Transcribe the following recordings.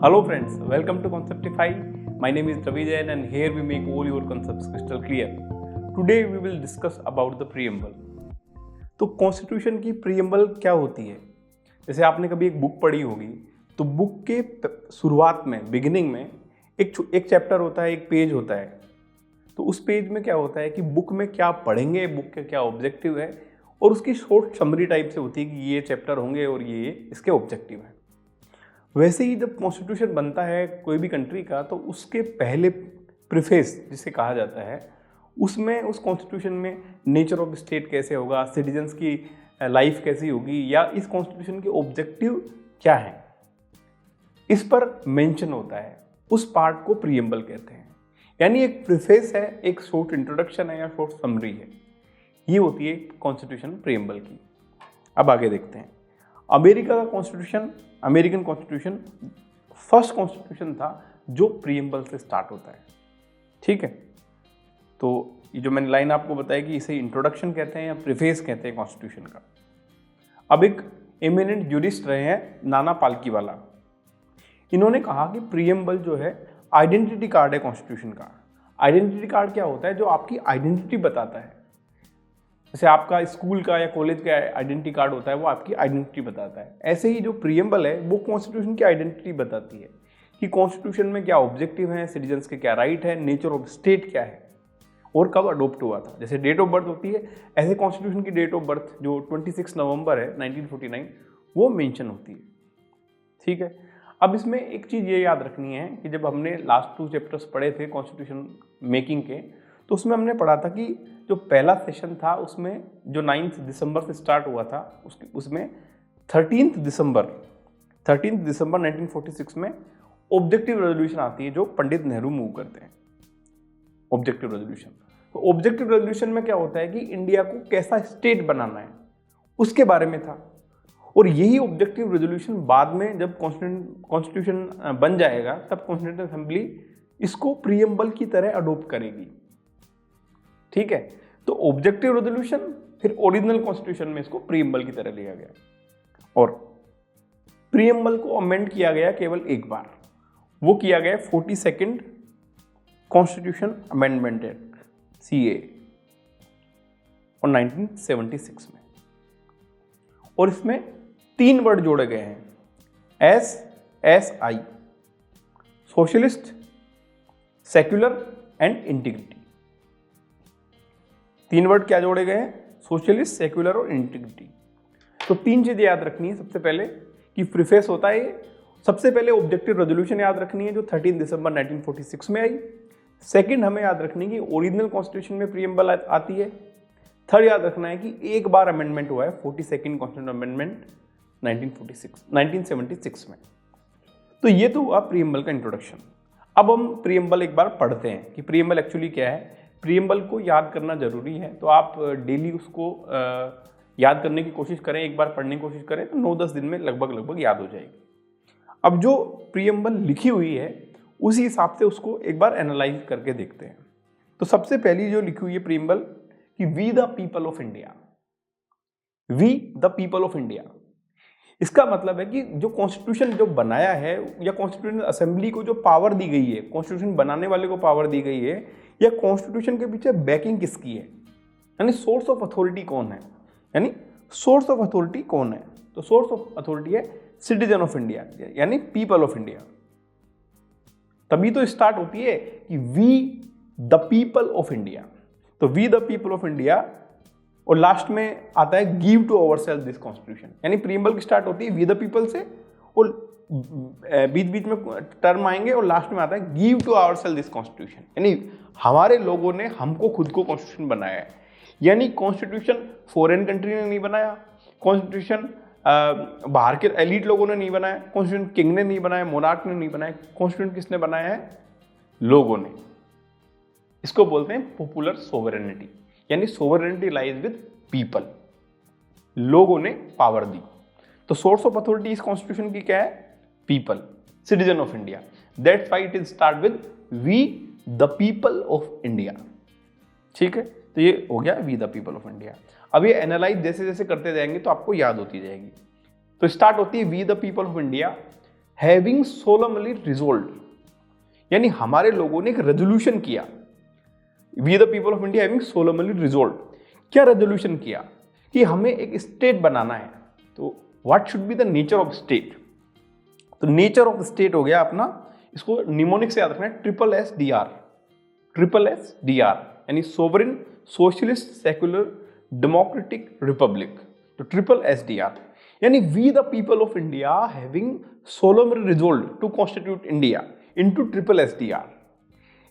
Hello friends, welcome to Conceptify. My name is Ravi Jain and here we make all your concepts crystal clear. Today we will discuss about the preamble. तो constitution की preamble क्या होती है? जैसे आपने कभी एक book पढ़ी होगी, तो बुक के शुरुआत में बिगिनिंग में एक चैप्टर होता है, एक पेज होता है. तो उस पेज में क्या होता है कि बुक में क्या पढ़ेंगे, बुक के क्या ऑब्जेक्टिव है, और उसकी शॉर्ट समरी टाइप से होती है कि ये चैप्टर होंगे और ये इसके ऑब्जेक्टिव है. वैसे ही जब कॉन्स्टिट्यूशन बनता है कोई भी कंट्री का, तो उसके पहले प्रीफेस जिसे कहा जाता है, उसमें उस कॉन्स्टिट्यूशन में नेचर ऑफ स्टेट कैसे होगा, सिटीजन्स की लाइफ कैसी होगी, या इस कॉन्स्टिट्यूशन के ऑब्जेक्टिव क्या हैं, इस पर मेंशन होता है. उस पार्ट को प्रीएम्बल कहते हैं. यानी एक प्रीफेस है, एक शॉर्ट इंट्रोडक्शन है या शॉर्ट समरी है. ये होती है कॉन्स्टिट्यूशन प्रीएम्बल की. अब आगे देखते हैं. अमेरिका का constitution, American constitution first constitution था जो प्रीएम्बल से स्टार्ट होता है. ठीक है, तो ये जो मैंने लाइन आपको बताई कि इसे इंट्रोडक्शन कहते हैं या प्रीफेस कहते हैं कॉन्स्टिट्यूशन का. अब एक एमिनेंट ज्यूरिस्ट रहे हैं नाना पालकीवाला. इन्होंने कहा कि प्रीएम्बल जो है आइडेंटिटी कार्ड है कॉन्स्टिट्यूशन का. आइडेंटिटी कार्ड क्या होता है? जो आपकी आइडेंटिटी बताता है. जैसे आपका स्कूल का या कॉलेज का आइडेंटिटी कार्ड होता है, वो आपकी आइडेंटिटी बताता है. ऐसे ही जो प्रीएम्बल है वो कॉन्स्टिट्यूशन की आइडेंटिटी बताती है कि कॉन्स्टिट्यूशन में क्या ऑब्जेक्टिव हैं, सिटीजन्स के क्या राइट है, नेचर ऑफ स्टेट क्या है और कब अडोप्ट हुआ था. जैसे डेट ऑफ बर्थ होती है, ऐसे कॉन्स्टिट्यूशन की डेट ऑफ बर्थ जो 26 नवंबर है 1949 वो मेंशन होती है. ठीक है. अब इसमें एक चीज़ ये याद रखनी है कि जब हमने लास्ट 2 चैप्टर्स पढ़े थे कॉन्स्टिट्यूशन मेकिंग के, तो उसमें हमने पढ़ा था कि जो पहला सेशन था उसमें जो 9 दिसंबर से स्टार्ट हुआ था, उसमें 13 दिसंबर 1946 में ऑब्जेक्टिव रेजोल्यूशन आती है जो पंडित नेहरू मूव करते हैं. Objective resolution. तो ऑब्जेक्टिव रेजोल्यूशन में क्या होता है कि इंडिया को कैसा स्टेट बनाना है उसके बारे में था. और यही ऑब्जेक्टिव रेजोल्यूशन बाद में जब कॉन्स्टिट्यूशन बन जाएगा तब कॉन्स्टिट्यूंट असेंबली इसको प्रीएम्बल की तरह अडोप्ट करेगी. ठीक है. तो ऑब्जेक्टिव रेजोल्यूशन फिर ओरिजिनल कॉन्स्टिट्यूशन में इसको प्रीएम्बल की तरह लिया गया और प्रीएम्बल को अमेंड किया गया केवल एक बार. वो किया गया 42nd constitution amendment act CA और 1976 में. और इसमें 3 वर्ड जोड़े गए हैं, SSI, socialist, secular and integrity. 3 word क्या जोड़े गए हैं? सोशलिस्ट, सेक्युलर और इंटीग्रिटी. तो 3 चीजें याद रखनी है. सबसे पहले कि प्रीफेस होता है. सबसे पहले ऑब्जेक्टिव रेजोल्यूशन याद रखनी है जो 13 दिसंबर 1946 में आई. सेकंड हमें याद रखनी है कि ओरिजिनल कॉन्स्टिट्यूशन में प्रीएम्बल आती है. थर्ड याद रखना है कि एक बार अमेंडमेंट हुआ है 42nd कॉन्स्टिट्यूशन अमेंडमेंट 1976 में. तो ये तो हुआ प्रीएम्बल का इंट्रोडक्शन. अब हम प्रीएम्बल एक बार पढ़ते हैं कि प्रीएम्बल एक्चुअली क्या है. प्रीएम्बल को याद करना जरूरी है, तो आप डेली उसको याद करने की कोशिश करें, एक बार पढ़ने की कोशिश करें तो 9-10 दिन में लगभग याद हो जाएगी. अब जो प्रीएम्बल लिखी हुई है उसी हिसाब से उसको एक बार एनालाइज करके देखते हैं. तो सबसे पहली जो लिखी हुई है प्रीएम्बल कि we the people of India. We the people of India, इसका मतलब है कि जो कॉन्स्टिट्यूशन जो बनाया है या कॉन्स्टिट्यूशन असेंबली को जो पावर दी गई है, कॉन्स्टिट्यूशन बनाने वाले को पावर दी गई है, या कॉन्स्टिट्यूशन के पीछे बैकिंग किसकी है, यानी सोर्स ऑफ अथॉरिटी कौन है. यानी सोर्स ऑफ अथॉरिटी कौन है? तो सोर्स ऑफ अथॉरिटी है सिटीजन ऑफ इंडिया, यानी पीपल ऑफ इंडिया. तभी तो स्टार्ट होती है कि we the people of India. तो we the people of India और लास्ट में आता है give to ourselves this constitution. यानी प्रीएम्बल की स्टार्ट होती है वी द पीपल से और बीच बीच में टर्म आएंगे और लास्ट में आता है give to ourselves this constitution. यानी हमारे लोगों ने हमको खुद को कॉन्स्टिट्यूशन बनाया है. यानी कॉन्स्टिट्यूशन फॉरेन कंट्री ने नहीं बनाया, कॉन्स्टिट्यूशन बाहर के एलिट लोगों ने नहीं बनाया, कॉन्स्टिट्यूशन किंग ने नहीं बनाया, मोनार्क ने नहीं बनाया. कॉन्स्टिट्यूशन किसने बनाया है? लोगों ने. इसको बोलते हैं पॉपुलर सोवरेनिटी. यानी सोवरेनिटी लाइज विद पीपल. लोगों ने पावर दी. तो सोर्स ऑफ अथॉरिटी इस कॉन्स्टिट्यूशन की क्या है? People, citizen of India. That's why it is start with we the people of India. ठीक है. तो ये हो गया we the people of India. अब ये एनालाइज जैसे जैसे करते जाएंगे तो आपको याद होती जाएगी. तो स्टार्ट होती है we the people of India. Having solemnly resolve, यानी हमारे लोगों ने एक रेजोल्यूशन किया, we the people of India having solemnly resolve, क्या रेजोल्यूशन किया कि हमें एक स्टेट बनाना है। तो what should be the nature of state, तो नेचर ऑफ स्टेट हो गया अपना, इसको निमोनिक से याद रखना है, SSDR, SSDR यानी sovereign socialist secular democratic republic, तो SSDR यानी we the people of India having solemnly resolve to constitute India into SSDR,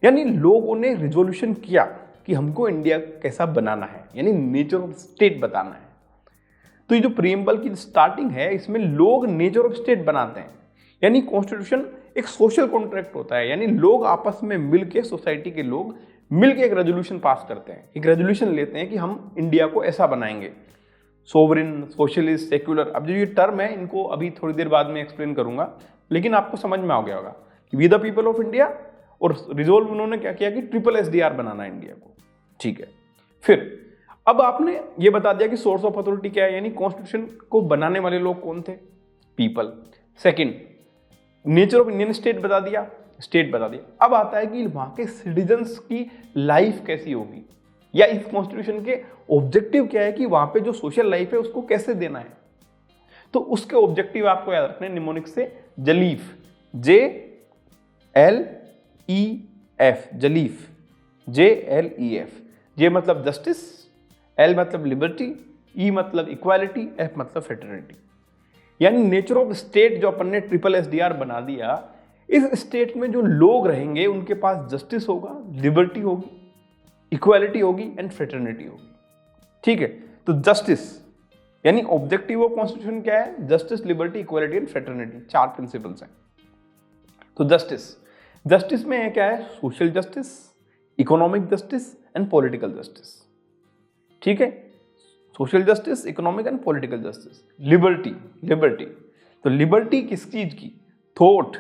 यानी लोगों ने रिजोल्यूशन किया कि हमको इंडिया कैसा बनाना है, यानी नेचर ऑफ स्टेट बताना है। तो ये जो प्रीएम्बल की स्टार्टिंग है, इसमें लोग नेचर ऑफ स्टेट बनाते हैं, यानी कॉन्स्टिट्यूशन एक सोशल कॉन्ट्रैक्ट होता है, यानी लोग आपस में मिलके, सोसाइटी के लोग मिलके एक रेजोल्यूशन पास करते हैं, एक रेजोल्यूशन लेते हैं कि हम इंडिया को ऐसा बनाएंगे, सोवरेन सोशलिस्ट सेक्युलर। अब जो ये टर्म है इनको अभी थोड़ी देर बाद में एक्सप्लेन करूंगा, लेकिन आपको समझ में आ गया होगा कि we the people of India, और रिजोल्व उन्होंने क्या किया कि SSDR बनाना है इंडिया को, ठीक है। फिर अब आपने ये बता दिया कि सोर्स ऑफ अथॉरिटी क्या है, यानी कॉन्स्टिट्यूशन को बनाने वाले लोग कौन थे, people. Second, nature of Indian state बता दिया, स्टेट बता दिया। अब आता है कि वहां के सिटीजन्स की लाइफ कैसी होगी, या इस कॉन्स्टिट्यूशन के ऑब्जेक्टिव क्या है कि वहां पे जो सोशल लाइफ है उसको कैसे देना है। तो उसके ऑब्जेक्टिव आपको याद रखने निमोनिक से, जलीफ, JLEF, जलीफ, JLEF, जे मतलब जस्टिस, L मतलब लिबर्टी, E मतलब इक्वालिटी, F मतलब फ्रेटर्निटी, यानी नेचर ऑफ स्टेट जो अपन ने SSDR बना दिया, इस स्टेट में जो लोग रहेंगे उनके पास जस्टिस होगा, लिबर्टी होगी, इक्वालिटी होगी एंड फ्रेटर्निटी होगी, ठीक है। तो जस्टिस यानी ऑब्जेक्टिव ऑफ कॉन्स्टिट्यूशन क्या है, justice, liberty, equality and fraternity, 4 principles हैं। तो जस्टिस में है क्या है, social justice, economic justice and political justice, ठीक है। Social justice, economic and political justice. Liberty, तो लिबर्टी किस चीज की, thought,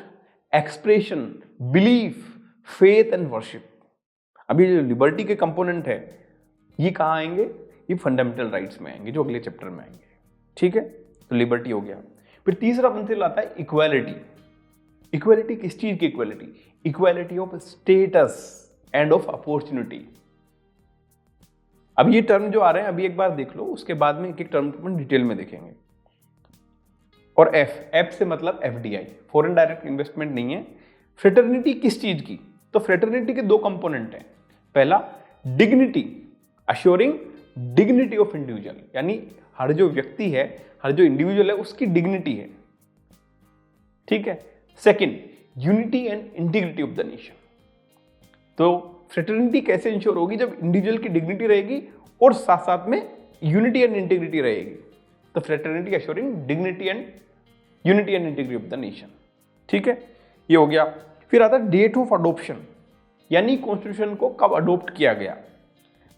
expression, belief, faith and worship. अभी जो लिबर्टी के कंपोनेंट है ये कहाँ आएंगे, ये फंडामेंटल राइट्स में आएंगे, जो अगले चैप्टर में आएंगे, ठीक है। तो लिबर्टी हो गया। फिर तीसरा प्रिंसिपल आता है इक्वालिटी। इक्वालिटी किस चीज की equality, equality of status end of opportunity. अब ये टर्म जो आ रहे हैं अभी एक बार देख लो, उसके बाद में एक एक टर्म को डिटेल में देखेंगे। और एफ से मतलब FDI, फॉरेन डायरेक्ट इन्वेस्टमेंट नहीं है। फ्रेटर्निटी किस चीज की, तो फ्रेटर्निटी के 2 कंपोनेंट हैं। पहला dignity, assuring dignity of individual, यानी हर जो व्यक्ति है, हर जो इंडिविजुअल है उसकी डिग्निटी है, ठीक है। Second, unity and integrity of the nation. तो फ्रेटर्निटी कैसे इंश्योर होगी, जब इंडिविजुअल की डिग्निटी रहेगी और साथ साथ में यूनिटी एंड इंटीग्रिटी रहेगी। तो fraternity assuring dignity and unity and integrity of the nation, ठीक है, ये हो गया। फिर आता है डेट ऑफ अडोप्शन, यानी कॉन्स्टिट्यूशन को कब अडोप्ट किया गया।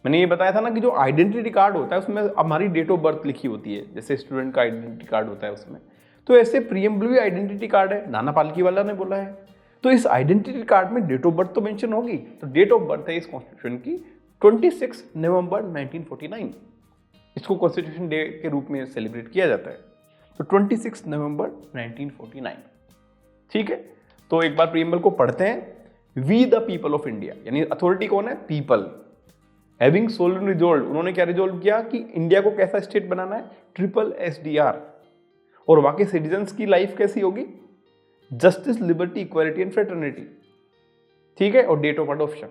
मैंने ये बताया था ना कि जो आइडेंटिटी कार्ड होता है उसमें हमारी डेट ऑफ बर्थ लिखी होती है, जैसे स्टूडेंट का आइडेंटिटी कार्ड होता है उसमें, तो ऐसे प्रीएम्बल भी आइडेंटिटी कार्ड है, नाना पालकी वाला ने बोला है। तो इस आइडेंटिटी कार्ड में डेट ऑफ बर्थ तो मेंशन होगी, तो डेट ऑफ बर्थ है इस कॉन्स्टिट्यूशन की 26 नवंबर 1949। इसको कॉन्स्टिट्यूशन डे के रूप में सेलिब्रेट किया जाता है, तो 26 नवंबर 1949, ठीक है। तो एक बार प्रीएम्बल को पढ़ते हैं। We the people of India, यानी अथॉरिटी कौन है, पीपल, हैविंग सोलमली रिजोल्व, उन्होंने क्या रिजोल्व किया कि इंडिया को कैसा स्टेट बनाना है, SSDR, और वहां के सिटीजन्स की लाइफ कैसी होगी, justice, liberty, equality and fraternity, ठीक है, और डेट ऑफ अडॉप्शन,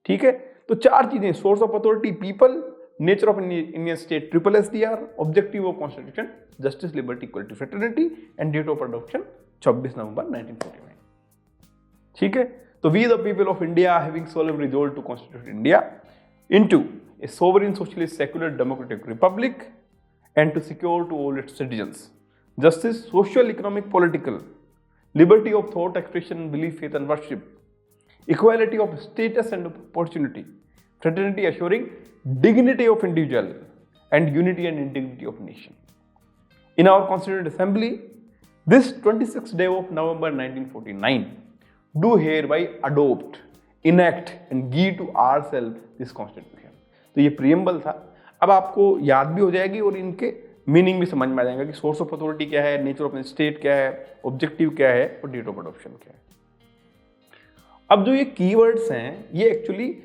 ठीक है। तो 4 चीजें, source of authority people, nature of Indian state SSDR, objective of constitution justice, liberty, equality, fraternity and date of adoption 26 November 1949, ठीक है। तो we the people of India having solemnly resolve to constitute India into a sovereign socialist secular democratic republic and to secure to all its citizens justice, social, economic, political, liberty of thought, expression, belief, faith and worship, equality of status and opportunity, fraternity assuring dignity of individual and unity and integrity of nation. In our Constituent Assembly, this 26th day of November 1949, do hereby adopt, enact and give to ourselves this constitution. तो ये preamble था, अब आपको याद भी हो जाएगी और इनके मीनिंग भी समझ में आ जाएगा कि सोर्स ऑफ अथॉरिटी क्या है, नेचर ऑफ स्टेट क्या है, ऑब्जेक्टिव क्या है और डेट ऑफ अडॉप्शन क्या है। अब जो ये कीवर्ड्स हैं ये एक्चुअली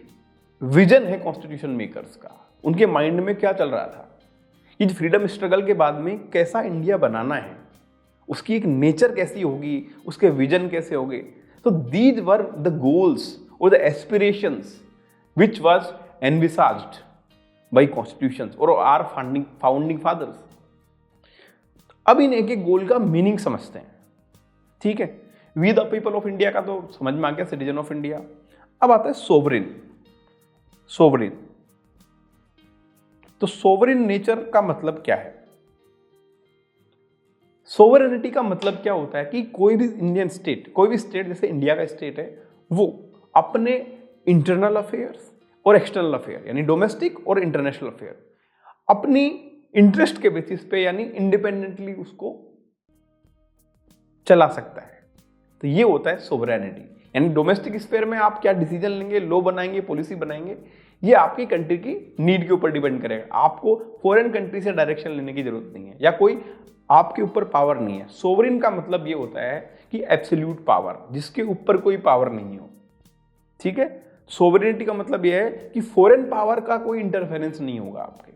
विजन है कॉन्स्टिट्यूशन मेकर्स का, उनके माइंड में क्या चल रहा था, ये फ्रीडम स्ट्रगल के बाद में कैसा इंडिया बनाना है, उसकी एक नेचर कैसी होगी, उसके विजन कैसे होंगे। तो दीज वर द गोल्स और the aspirations which was envisaged by constitutions और आर फाउंडिंग फादर्स। अब इन एक एक गोल का मीनिंग समझते हैं। ठीक है, we the people of India का तो समझ में आ गया, सिटीजन ऑफ इंडिया। अब आता है सोवरेन। सोवरेन, तो सोवरेन नेचर का मतलब क्या है? सोवरेनिटी का मतलब क्या होता है कि कोई भी इंडियन स्टेट, कोई भी स्टेट जैसे इंडिया का स्टेट है, वो अपने इंटरनल अफेयर्स और एक्सटर्नल अफेयर यानी डोमेस्टिक और इंटरनेशनल अफेयर अपनी इंटरेस्ट के बेसिस पे यानी इंडिपेंडेंटली उसको चला सकता है। तो ये होता है सोवरेनिटी। यानी डोमेस्टिक स्फीयर में आप क्या डिसीजन लेंगे, लॉ बनाएंगे, पॉलिसी बनाएंगे, ये आपकी कंट्री की नीड के ऊपर डिपेंड करेगा। आपको फॉरेन कंट्री से डायरेक्शन लेने की जरूरत नहीं है या कोई आपके ऊपर पावर नहीं है। सोवरेन का मतलब ये होता है कि एब्सोल्यूट पावर, जिसके ऊपर कोई पावर नहीं हो। ठीक है, सोवरेनिटी का मतलब यह है कि फॉरेन पावर का कोई इंटरफेरेंस नहीं होगा आपके।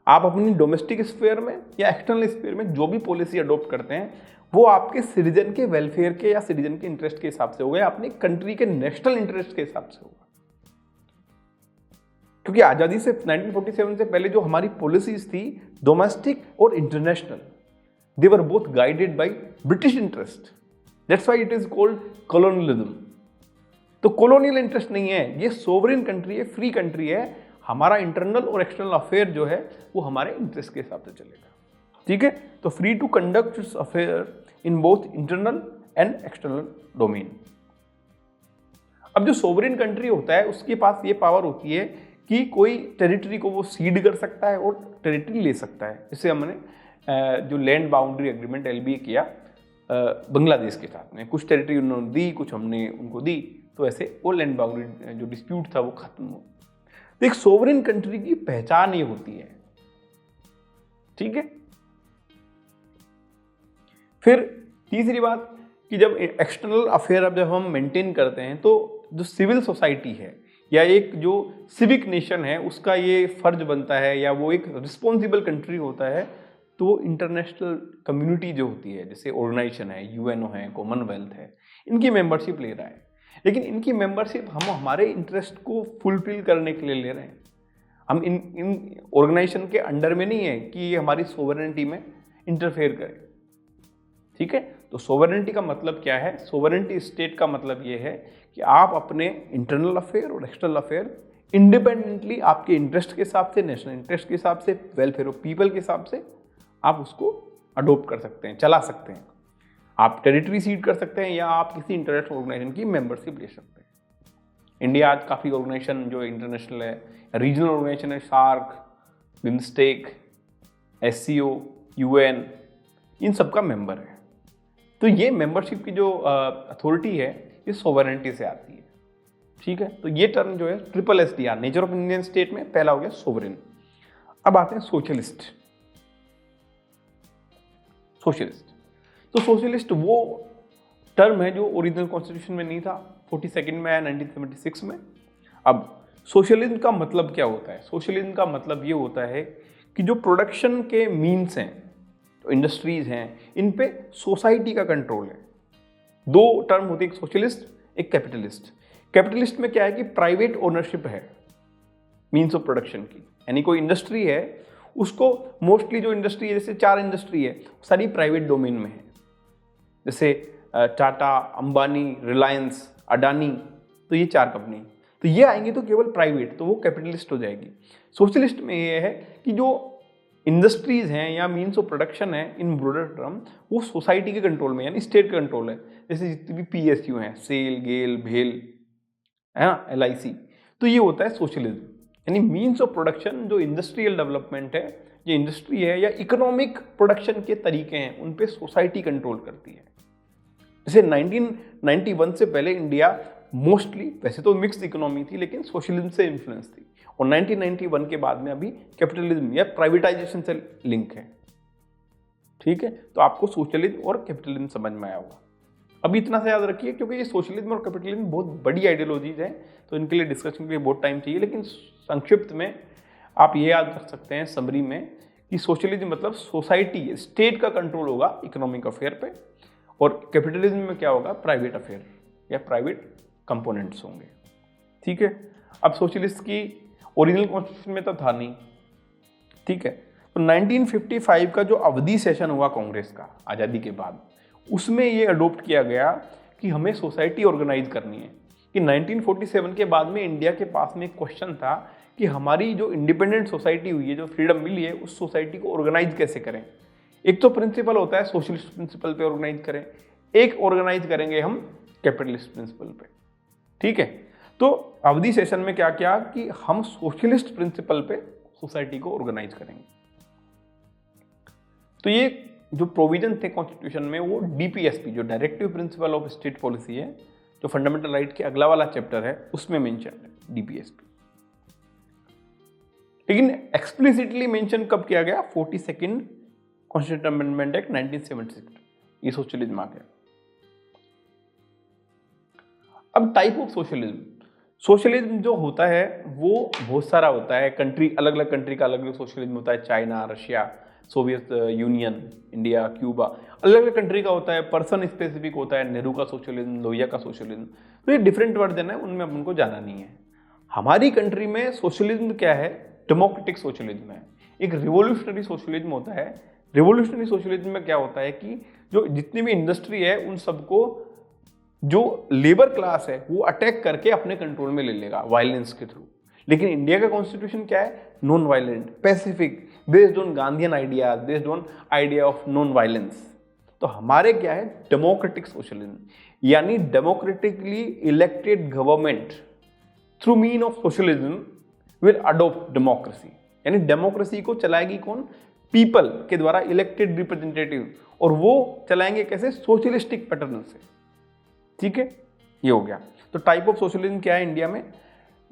आप अपनी डोमेस्टिक स्फीयर में या एक्सटर्नल स्फीयर में जो भी पॉलिसी अडॉप्ट करते हैं वो आपके सिटीजन के वेलफेयर के या सिटीजन के इंटरेस्ट के हिसाब से होगा या अपनी कंट्री के नेशनल इंटरेस्ट के हिसाब से होगा। क्योंकि आजादी से 1947 से पहले जो हमारी पॉलिसीज थी डोमेस्टिक और international, they were both guided by British interest. That's why it is called colonialism. तो कॉलोनियल इंटरेस्ट नहीं है, ये सोवरेन कंट्री है, फ्री कंट्री है। हमारा इंटरनल और एक्सटर्नल अफेयर जो है वो हमारे इंटरेस्ट के हिसाब से चलेगा। ठीक है, तो free to conduct its affair in both internal and external domain. अब जो सोवरेन कंट्री होता है उसके पास ये पावर होती है कि कोई टेरिटरी को वो सीड कर सकता है और टेरिटरी ले सकता है। इससे हमने जो लैंड बाउंड्री एग्रीमेंट LBA किया बांग्लादेश के साथ में, कुछ टेरिटरी उन्होंने दी, कुछ हमने उनको दी, तो ऐसे वो लैंड बाउंड्री जो डिस्प्यूट था वो खत्म हो। तो एक सोवरेन कंट्री की पहचान ये होती है। ठीक है, फिर तीसरी बात कि जब एक्सटर्नल अफेयर अब जब हम मेंटेन करते हैं तो जो सिविल सोसाइटी है या एक जो सिविक नेशन है उसका ये फर्ज बनता है या वो एक रिस्पॉन्सिबल कंट्री होता है, तो वो इंटरनेशनल कम्युनिटी जो होती है, जैसे ऑर्गेनाइजेशन है, UNO है, कॉमनवेल्थ है, इनकी मेंबरशिप ले रहा है। लेकिन इनकी मेंबरशिप हम हमारे इंटरेस्ट को फुलफिल करने के लिए ले रहे हैं। हम इन ऑर्गेनाइजेशन के अंडर में नहीं है कि ये हमारी सोवरेनिटी में इंटरफेयर करे। ठीक है, तो सोवरेनिटी का मतलब क्या है? सोवरेनिटी स्टेट का मतलब ये है कि आप अपने इंटरनल अफेयर और एक्सटर्नल अफेयर इंडिपेंडेंटली आपके इंटरेस्ट के हिसाब से, नेशनल इंटरेस्ट के हिसाब से, वेलफेयर ऑफ पीपल के हिसाब से आप उसको अडोप्ट कर सकते हैं, चला सकते हैं। आप टेरिटरी सीड कर सकते हैं या आप किसी इंटरनेशनल ऑर्गेनाइजेशन की मेंबरशिप ले सकते हैं। इंडिया आज काफ़ी ऑर्गेनाइजेशन जो इंटरनेशनल है, रीजनल ऑर्गेनाइजेशन है, सार्क, बिम्स्टेक, SCO, UN, इन सब का मेंबर है। तो ये मेंबरशिप की जो अथॉरिटी है ये सोवरेनिटी से आती है। ठीक है, तो ये टर्म जो है SSSR, nature of Indian state में पहला हो गया सोवरेन। अब आते हैं सोशलिस्ट। सोशलिस्ट, तो सोशलिस्ट वो टर्म है जो ओरिजिनल कॉन्स्टिट्यूशन में नहीं था, 42nd में आया 1976 में। अब सोशलिज्म का मतलब क्या होता है? सोशलिज्म का मतलब ये होता है कि जो प्रोडक्शन के मीन्स हैं, तो इंडस्ट्रीज हैं, इन पे सोसाइटी का कंट्रोल है। दो टर्म होती है, एक सोशलिस्ट, एक कैपिटलिस्ट। कैपिटलिस्ट में क्या है कि प्राइवेट ओनरशिप है मीन्स ऑफ प्रोडक्शन की, यानी कोई इंडस्ट्री है उसको मोस्टली जो इंडस्ट्री है, जैसे 4 इंडस्ट्री है, सारी प्राइवेट डोमेन में है, जैसे टाटा, अंबानी, रिलायंस, अडानी, तो ये 4 कंपनी। तो ये आएंगे तो केवल प्राइवेट, तो वो कैपिटलिस्ट हो जाएगी। सोशलिस्ट में ये है कि जो इंडस्ट्रीज हैं या मीन्स ऑफ प्रोडक्शन है इन ब्रॉडर टर्म, वो सोसाइटी के कंट्रोल में यानी स्टेट के कंट्रोल है। जैसे जितनी भी PSU हैं, सेल, गेल, भेल, है ना, LIC, तो ये होता है सोशलिज्म। यानी मीन्स ऑफ प्रोडक्शन, जो इंडस्ट्रियल डेवलपमेंट है, जो इंडस्ट्री है या इकोनॉमिक प्रोडक्शन के तरीके हैं, उन पे सोसाइटी कंट्रोल करती है। जैसे 1991 से पहले इंडिया मोस्टली, वैसे तो मिक्स्ड इकोनॉमी थी, लेकिन सोशलिज्म से इन्फ्लुएंस थी, और 1991 के बाद में अभी कैपिटलिज्म या प्राइवेटाइजेशन से लिंक है। ठीक है, तो आपको सोशलिज्म और कैपिटलिज्म समझ में आया होगा। अभी इतना से याद रखिए क्योंकि ये सोशलिज्म और कैपिटलिज्म बहुत बड़ी आइडियोलॉजीज हैं, तो इनके लिए डिस्कशन के लिए बहुत टाइम चाहिए, लेकिन संक्षिप्त में आप ये याद रख सकते हैं समरी में कि सोशलिज्म मतलब सोसाइटी, स्टेट का कंट्रोल होगा इकोनॉमिक अफेयर पे, और कैपिटलिज्म में क्या होगा, प्राइवेट अफेयर या प्राइवेट कंपोनेंट्स होंगे। ठीक है, अब सोशलिस्ट की ओरिजिनल कॉन्स्टिट्यूशन में तो था नहीं। ठीक है, तो 1955 का जो अवधि सेशन हुआ कांग्रेस का आज़ादी के बाद, उसमें ये अडोप्ट किया गया कि हमें सोसाइटी ऑर्गेनाइज करनी है। कि 1947 के बाद में इंडिया के पास में एक क्वेश्चन था कि हमारी जो इंडिपेंडेंट सोसाइटी हुई है, जो फ्रीडम मिली है, उस सोसाइटी को ऑर्गेनाइज कैसे करें। एक तो प्रिंसिपल होता है सोशलिस्ट प्रिंसिपल पे ऑर्गेनाइज करें, एक ऑर्गेनाइज करेंगे हम कैपिटलिस्ट प्रिंसिपल पे। ठीक है, तो अवधि सेशन में क्या किया कि हम सोशलिस्ट प्रिंसिपल पे सोसाइटी को ऑर्गेनाइज करेंगे। तो ये जो प्रोविजन थे कॉन्स्टिट्यूशन में, वो डीपीएसपी जो directive principle of state policy है, जो फंडामेंटल राइट के अगला वाला चैप्टर है, उसमें मेंशन है डीपीएसपी। लेकिन एक्सप्लिसिटली मेंशन कब किया गया, 42nd कॉन्स्टिट्यूशन अमेंडमेंट एक्ट 1976, ये सोशलिज्म आ गया। अब टाइप ऑफ सोशलिज्म, सोशलिज्म जो होता है वो बहुत सारा होता है, कंट्री अलग अलग कंट्री का अलग अलग सोशलिज्म होता है, China, Russia, Soviet union, India, Cuba, अलग अलग कंट्री का होता है, पर्सन स्पेसिफिक होता है, नेहरू का सोशलिज्म, लोहिया का सोशलिज्म, तो ये डिफरेंट वर्जन है, उनमें अपन को जाना नहीं है। हमारी कंट्री में सोशलिज्म क्या है, डेमोक्रेटिक सोशलिज्म है। एक रिवोल्यूशनरी सोशलिज्म होता है। रिवोल्यूशनरी सोशलिज्म में क्या होता है कि जो जितनी भी इंडस्ट्री है उन सबको जो लेबर क्लास है वो अटैक करके अपने कंट्रोल में ले लेगा वायलेंस के थ्रू। लेकिन इंडिया का कॉन्स्टिट्यूशन क्या है, non violent, Pacific, based on Gandhian ideas, based on idea of non violence. तो हमारे क्या है, डेमोक्रेटिक सोशलिज्म, यानी democratically elected government through mean of socialism will adopt democracy, यानी डेमोक्रेसी को चलाएगी कौन, पीपल के द्वारा इलेक्टेड रिप्रेजेंटेटिव, और वो चलाएंगे कैसे, सोशलिस्टिक पैटर्न से। ठीक है, ये हो गया। तो टाइप ऑफ सोशलिज्म क्या है इंडिया में,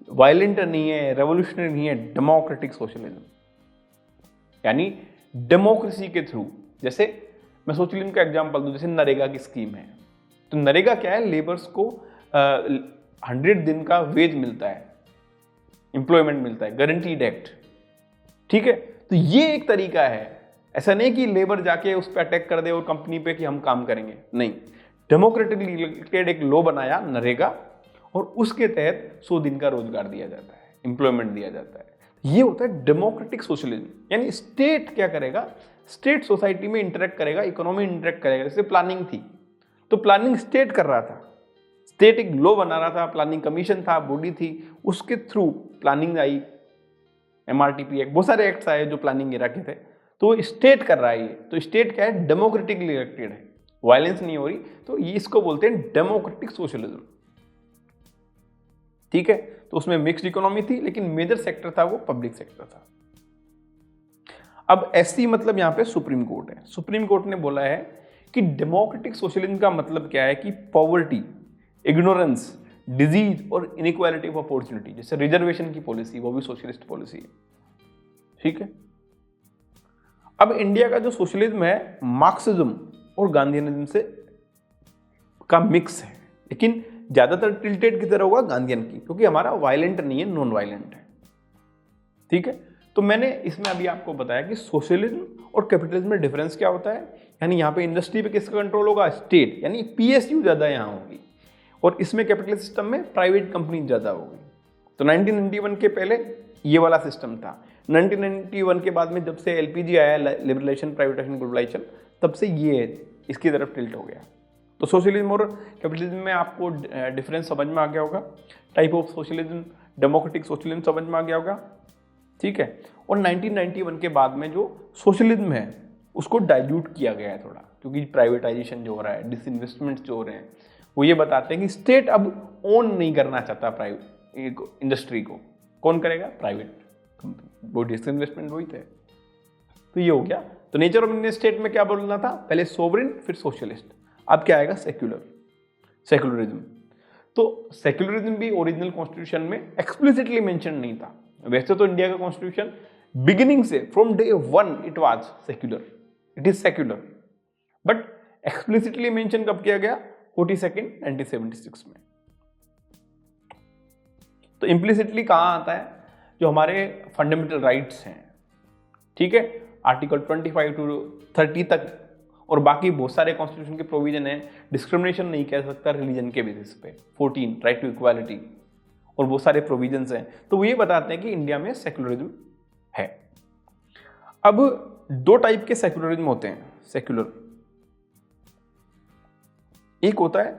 वायलेंट नहीं है, रेवोल्यूशनरी नहीं है, डेमोक्रेटिक सोशलिज्म, यानी डेमोक्रेसी के थ्रू। जैसे मैं सोशलिज्म का एग्जांपल दूं, जैसे नरेगा की स्कीम है, तो नरेगा क्या है, लेबर्स को 100 दिन का वेज मिलता है, एम्प्लॉयमेंट मिलता है, गारंटीड एक्ट। ठीक है, तो ये एक तरीका है, ऐसा नहीं कि लेबर जाके उस पर अटैक कर दे और कंपनी पे कि हम काम करेंगे, नहीं, डेमोक्रेटिकली इलेक्टेड एक लॉ बनाया नरेगा, और उसके तहत 100 दिन का रोजगार दिया जाता है, एम्प्लॉयमेंट दिया जाता है। ये होता है डेमोक्रेटिक सोशलिज्म, यानी स्टेट क्या करेगा, स्टेट सोसाइटी में इंटरेक्ट करेगा, इकोनॉमी इंटरेक्ट करेगा। जैसे प्लानिंग थी, तो प्लानिंग स्टेट कर रहा था, स्टेट एक लॉ बना रहा था, प्लानिंग कमीशन था, बॉडी थी, उसके थ्रू प्लानिंग आई, MRTP एक्ट, बहुत सारे एक्ट्स आए जो प्लानिंग रखे थे, तो स्टेट कर रहा है ये। तो स्टेट क्या है, डेमोक्रेटिकली इलेक्टेड है, वायलेंस नहीं हो रही, तो ये इसको बोलते हैं डेमोक्रेटिक सोशलिज्म। ठीक है, तो उसमें मिक्स्ड इकोनॉमी थी, लेकिन मेजर सेक्टर था वो पब्लिक सेक्टर था। अब SC मतलब यहां पे सुप्रीम कोर्ट है। सुप्रीम कोर्ट ने बोला है कि डेमोक्रेटिक सोशलिज्म का मतलब क्या है कि पॉवर्टी, इग्नोरेंस, डिजीज और इनइक्वालिटी ऑफ अपॉर्चुनिटी, जैसे रिजर्वेशन की पॉलिसी, वो भी सोशलिस्ट पॉलिसी है। ठीक है, अब इंडिया का जो सोशलिज्म है मार्क्सिज्म और गांधीयनिज्म से का मिक्स है, लेकिन ज्यादातर टिल्टेड की तरह होगा गांधीयन की, क्योंकि हमारा वायलेंट नहीं है, नॉन वायलेंट है। ठीक है, तो मैंने इसमें अभी आपको बताया कि सोशलिज्म और कैपिटलिज्म में डिफरेंस क्या होता है, यानी यहाँ पे इंडस्ट्री पे किसका कंट्रोल होगा, स्टेट, यानी PSU ज्यादा यहाँ होगी, और इसमें कैपिटलिस्ट सिस्टम में प्राइवेट कंपनी ज्यादा होगी। तो 1991 के पहले ये वाला सिस्टम था। 1991 के बाद में जब से LPG आया, लिबरलाइजेशन, प्राइवेटाइजेशन, ग्लोबलाइजेशन, तब से ये इसकी तरफ टिल्ट हो गया। तो सोशलिज्म और कैपिटलिज्म में आपको डिफरेंस समझ में आ गया होगा, type of socialism, democratic socialism समझ में आ गया होगा। ठीक है, और 1991 के बाद में जो सोशलिज्म है उसको डाइल्यूट किया गया है थोड़ा, क्योंकि प्राइवेटाइजेशन जो हो रहा है, डिसइन्वेस्टमेंट जो हो रहे हैं, वो ये बताते हैं कि स्टेट अब ओन नहीं करना चाहता प्राइवेट इंडस्ट्री को, कौन करेगा, प्राइवेट कंपनी, वो डिसइन्वेस्टमेंट वही थे। तो ये हो गया। तो नेचर ऑफ इंडियन स्टेट में क्या बोलना था, पहले सोवरेन फिर सोशलिस्ट, अब क्या आएगा, सेक्युलर, सेक्युलरिज्म। तो सेक्युलरिज्म भी ओरिजिनल कॉन्स्टिट्यूशन में एक्सप्लिसिटली मेंशन नहीं था। वैसे तो इंडिया का कॉन्स्टिट्यूशन बिगिनिंग से from day 1 it was secular, it is secular. But explicitly mention कब किया गया? 42 1976 में। तो इम्प्लिसिटली कहाँ आता है? जो हमारे फंडामेंटल राइट्स हैं, ठीक है, आर्टिकल 25 to 30 तक, और बाकी बहुत सारे कॉन्स्टिट्यूशन के प्रोविजन है। डिस्क्रिमिनेशन नहीं कह सकता रिलीजन के बेसिस पे, 14 राइट टू इक्वालिटी, और बहुत सारे प्रोविजंस हैं। तो वो ये बताते हैं कि इंडिया में सेक्युलरिज्म है। अब दो टाइप के सेक्युलरिज्म होते हैं। सेक्युलर एक होता है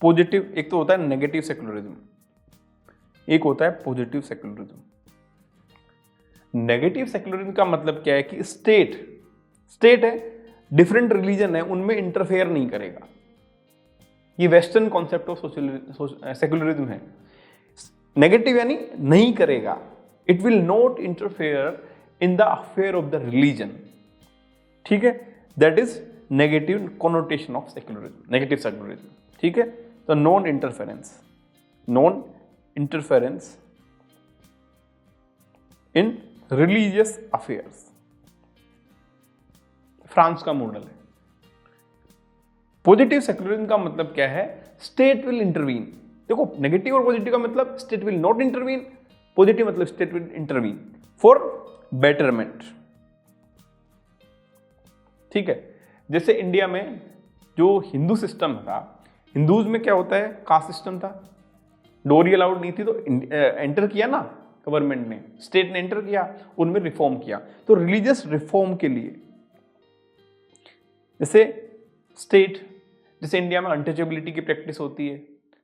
पॉजिटिव, एक तो होता है नेगेटिव सेक्युलरिज्म, एक होता है पॉजिटिव सेक्युलरिज्म। नेगेटिव सेक्युलरिज्म का मतलब क्या है कि स्टेट है, डिफरेंट रिलीजन है, उनमें इंटरफेयर नहीं करेगा। ये वेस्टर्न कॉन्सेप्ट ऑफ सेक्युलरिज्म है। नेगेटिव यानी नहीं करेगा, it will not interfere in the affair of the religion, ठीक है, that is negative connotation of secularism, negative secularism, ठीक है। तो नॉन इंटरफेरेंस इन रिलीजियस अफेयर्स, फ्रांस का मॉडल है। पॉजिटिव सेक्युलरिज्म का मतलब क्या है? State will intervene. देखो, नेगेटिव और पॉजिटिव का मतलब state will not intervene, positive मतलब state will intervene for betterment, ठीक है। जैसे इंडिया में जो हिंदू सिस्टम था, हिंदूज में क्या होता है? कास्ट सिस्टम था, डोरी अलाउड नहीं थी, तो एंटर किया ना गवर्नमेंट ने, स्टेट ने एंटर किया, उनमें रिफॉर्म किया। तो रिलीजियस रिफॉर्म के लिए जैसे इंडिया में अनटचेबिलिटी की प्रैक्टिस होती है,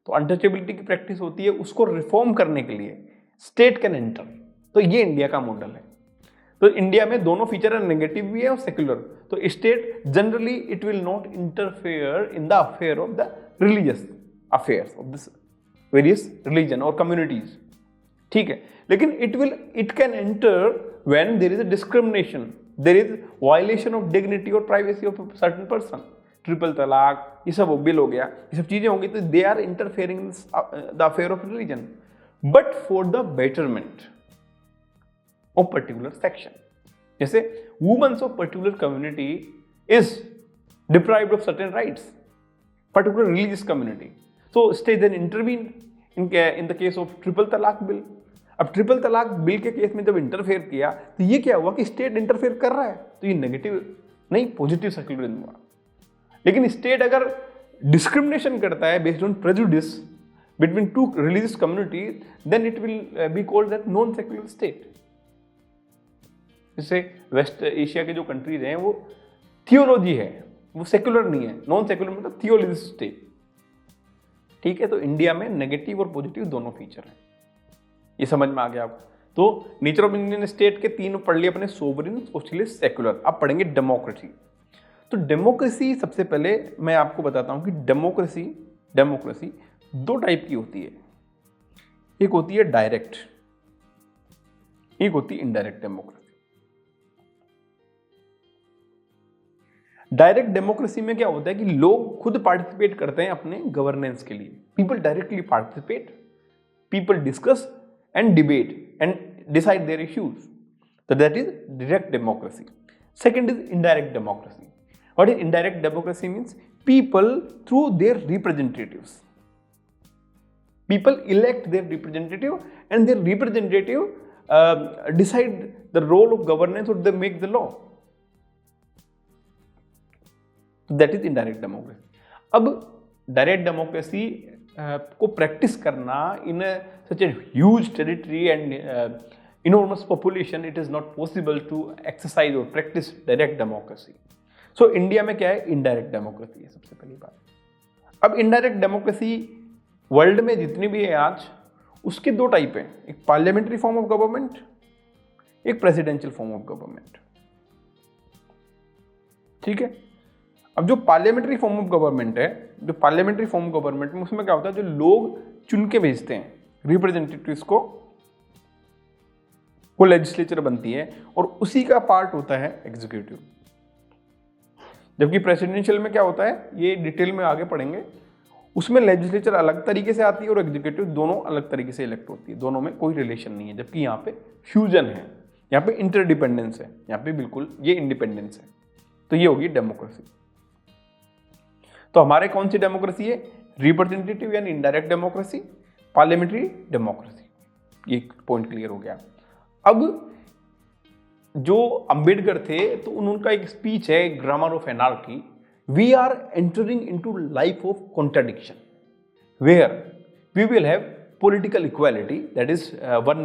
तो अनटचेबिलिटी की प्रैक्टिस होती है, उसको रिफॉर्म करने के लिए स्टेट कैन एंटर। तो ये इंडिया का मॉडल है। तो इंडिया में दोनों फीचर है, नेगेटिव भी है और सेक्युलर। तो state generally it will not interfere in the affair of the religious affairs of this various religion और कम्युनिटीज, ठीक है। लेकिन it can enter when there is a discrimination, there is violation of dignity और privacy of certain person. Triple तलाक, ये सब bill हो गया, ये सब चीजें होंगी, तो they are interfering the affair of religion, but for the betterment of particular section. जैसे womens of particular community is deprived of certain rights, particular religious community, so state then intervene in the case of triple तलाक bill. अब triple तलाक bill के case में जब interfere किया, तो ये क्या हुआ कि स्टेट इंटरफेयर कर रहा है, तो ये नेगेटिव नहीं, पॉजिटिव सेक्युलरिज्म हुआ। लेकिन स्टेट अगर डिस्क्रिमिनेशन करता है based on prejudice between two religious communities, then it will be called that non secular state. जैसे वेस्ट एशिया के जो कंट्रीज हैं वो थियोलॉजी है, वो सेक्युलर नहीं है, नॉन सेक्युलर मतलब थियोलॉजिस्ट स्टेट, ठीक है। तो इंडिया में नेगेटिव और पॉजिटिव दोनों फीचर हैं, ये समझ में आ गया आपको। तो नेचर ऑफ इंडियन स्टेट के तीन पढ़ लिए अपने, सोवरेन, सोशलिस्ट, सेक्युलर। अब पढ़ेंगे डेमोक्रेसी। तो डेमोक्रेसी, सबसे पहले मैं आपको बताता हूं कि डेमोक्रेसी दो टाइप की होती है, एक होती है डायरेक्ट, एक होती है इनडायरेक्ट डेमोक्रेसी। डायरेक्ट डेमोक्रेसी में क्या होता है कि लोग खुद पार्टिसिपेट करते हैं अपने गवर्नेंस के लिए। People directly participate, people discuss and debate and decide their issues, so that is direct democracy. Second is indirect democracy. What is indirect democracy means? People through their representatives. People elect their representative and their representative decide the role of governance or they make the law. That is indirect democracy. अब direct democracy को practice करना in such a huge territory and enormous population, it is not possible to exercise or practice direct democracy. So India में क्या है? Indirect democracy है सबसे पहली बात। अब इनडायरेक्ट डेमोक्रेसी वर्ल्ड में जितनी भी है आज, उसके दो टाइप हैं, एक पार्लियामेंट्री फॉर्म ऑफ गवर्नमेंट, एक प्रेसिडेंशियल फॉर्म ऑफ गवर्नमेंट, ठीक है। अब जो पार्लियामेंट्री फॉर्म ऑफ गवर्नमेंट है, जो पार्लियामेंट्री फॉर्म ऑफ गवर्नमेंट में उसमें क्या होता है, जो लोग चुन के भेजते हैं रिप्रेजेंटेटिव्स को, वो लेजिस्लेचर बनती है और उसी का पार्ट होता है एग्जीक्यूटिव। जबकि प्रेसिडेंशियल में क्या होता है, ये डिटेल में आगे पढ़ेंगे, उसमें लेजिस्लेचर अलग तरीके से आती है और एग्जीक्यूटिव दोनों अलग तरीके से इलेक्ट होती है, दोनों में कोई रिलेशन नहीं है। जबकि यहाँ पे फ्यूजन है, यहाँ पे इंटरडिपेंडेंस है, यहाँ पे बिल्कुल ये इंडिपेंडेंस है, तो ये होगी डेमोक्रेसी। तो हमारे कौन सी डेमोक्रेसी है? रिप्रेजेंटेटिव यानी इनडायरेक्ट डेमोक्रेसी, पार्लियामेंट्री डेमोक्रेसी। ये पॉइंट क्लियर हो गया। अब जो अंबेडकर थे तो उनका एक स्पीच है grammar of anarchy, we are entering into life of contradiction where we will have political equality, that is one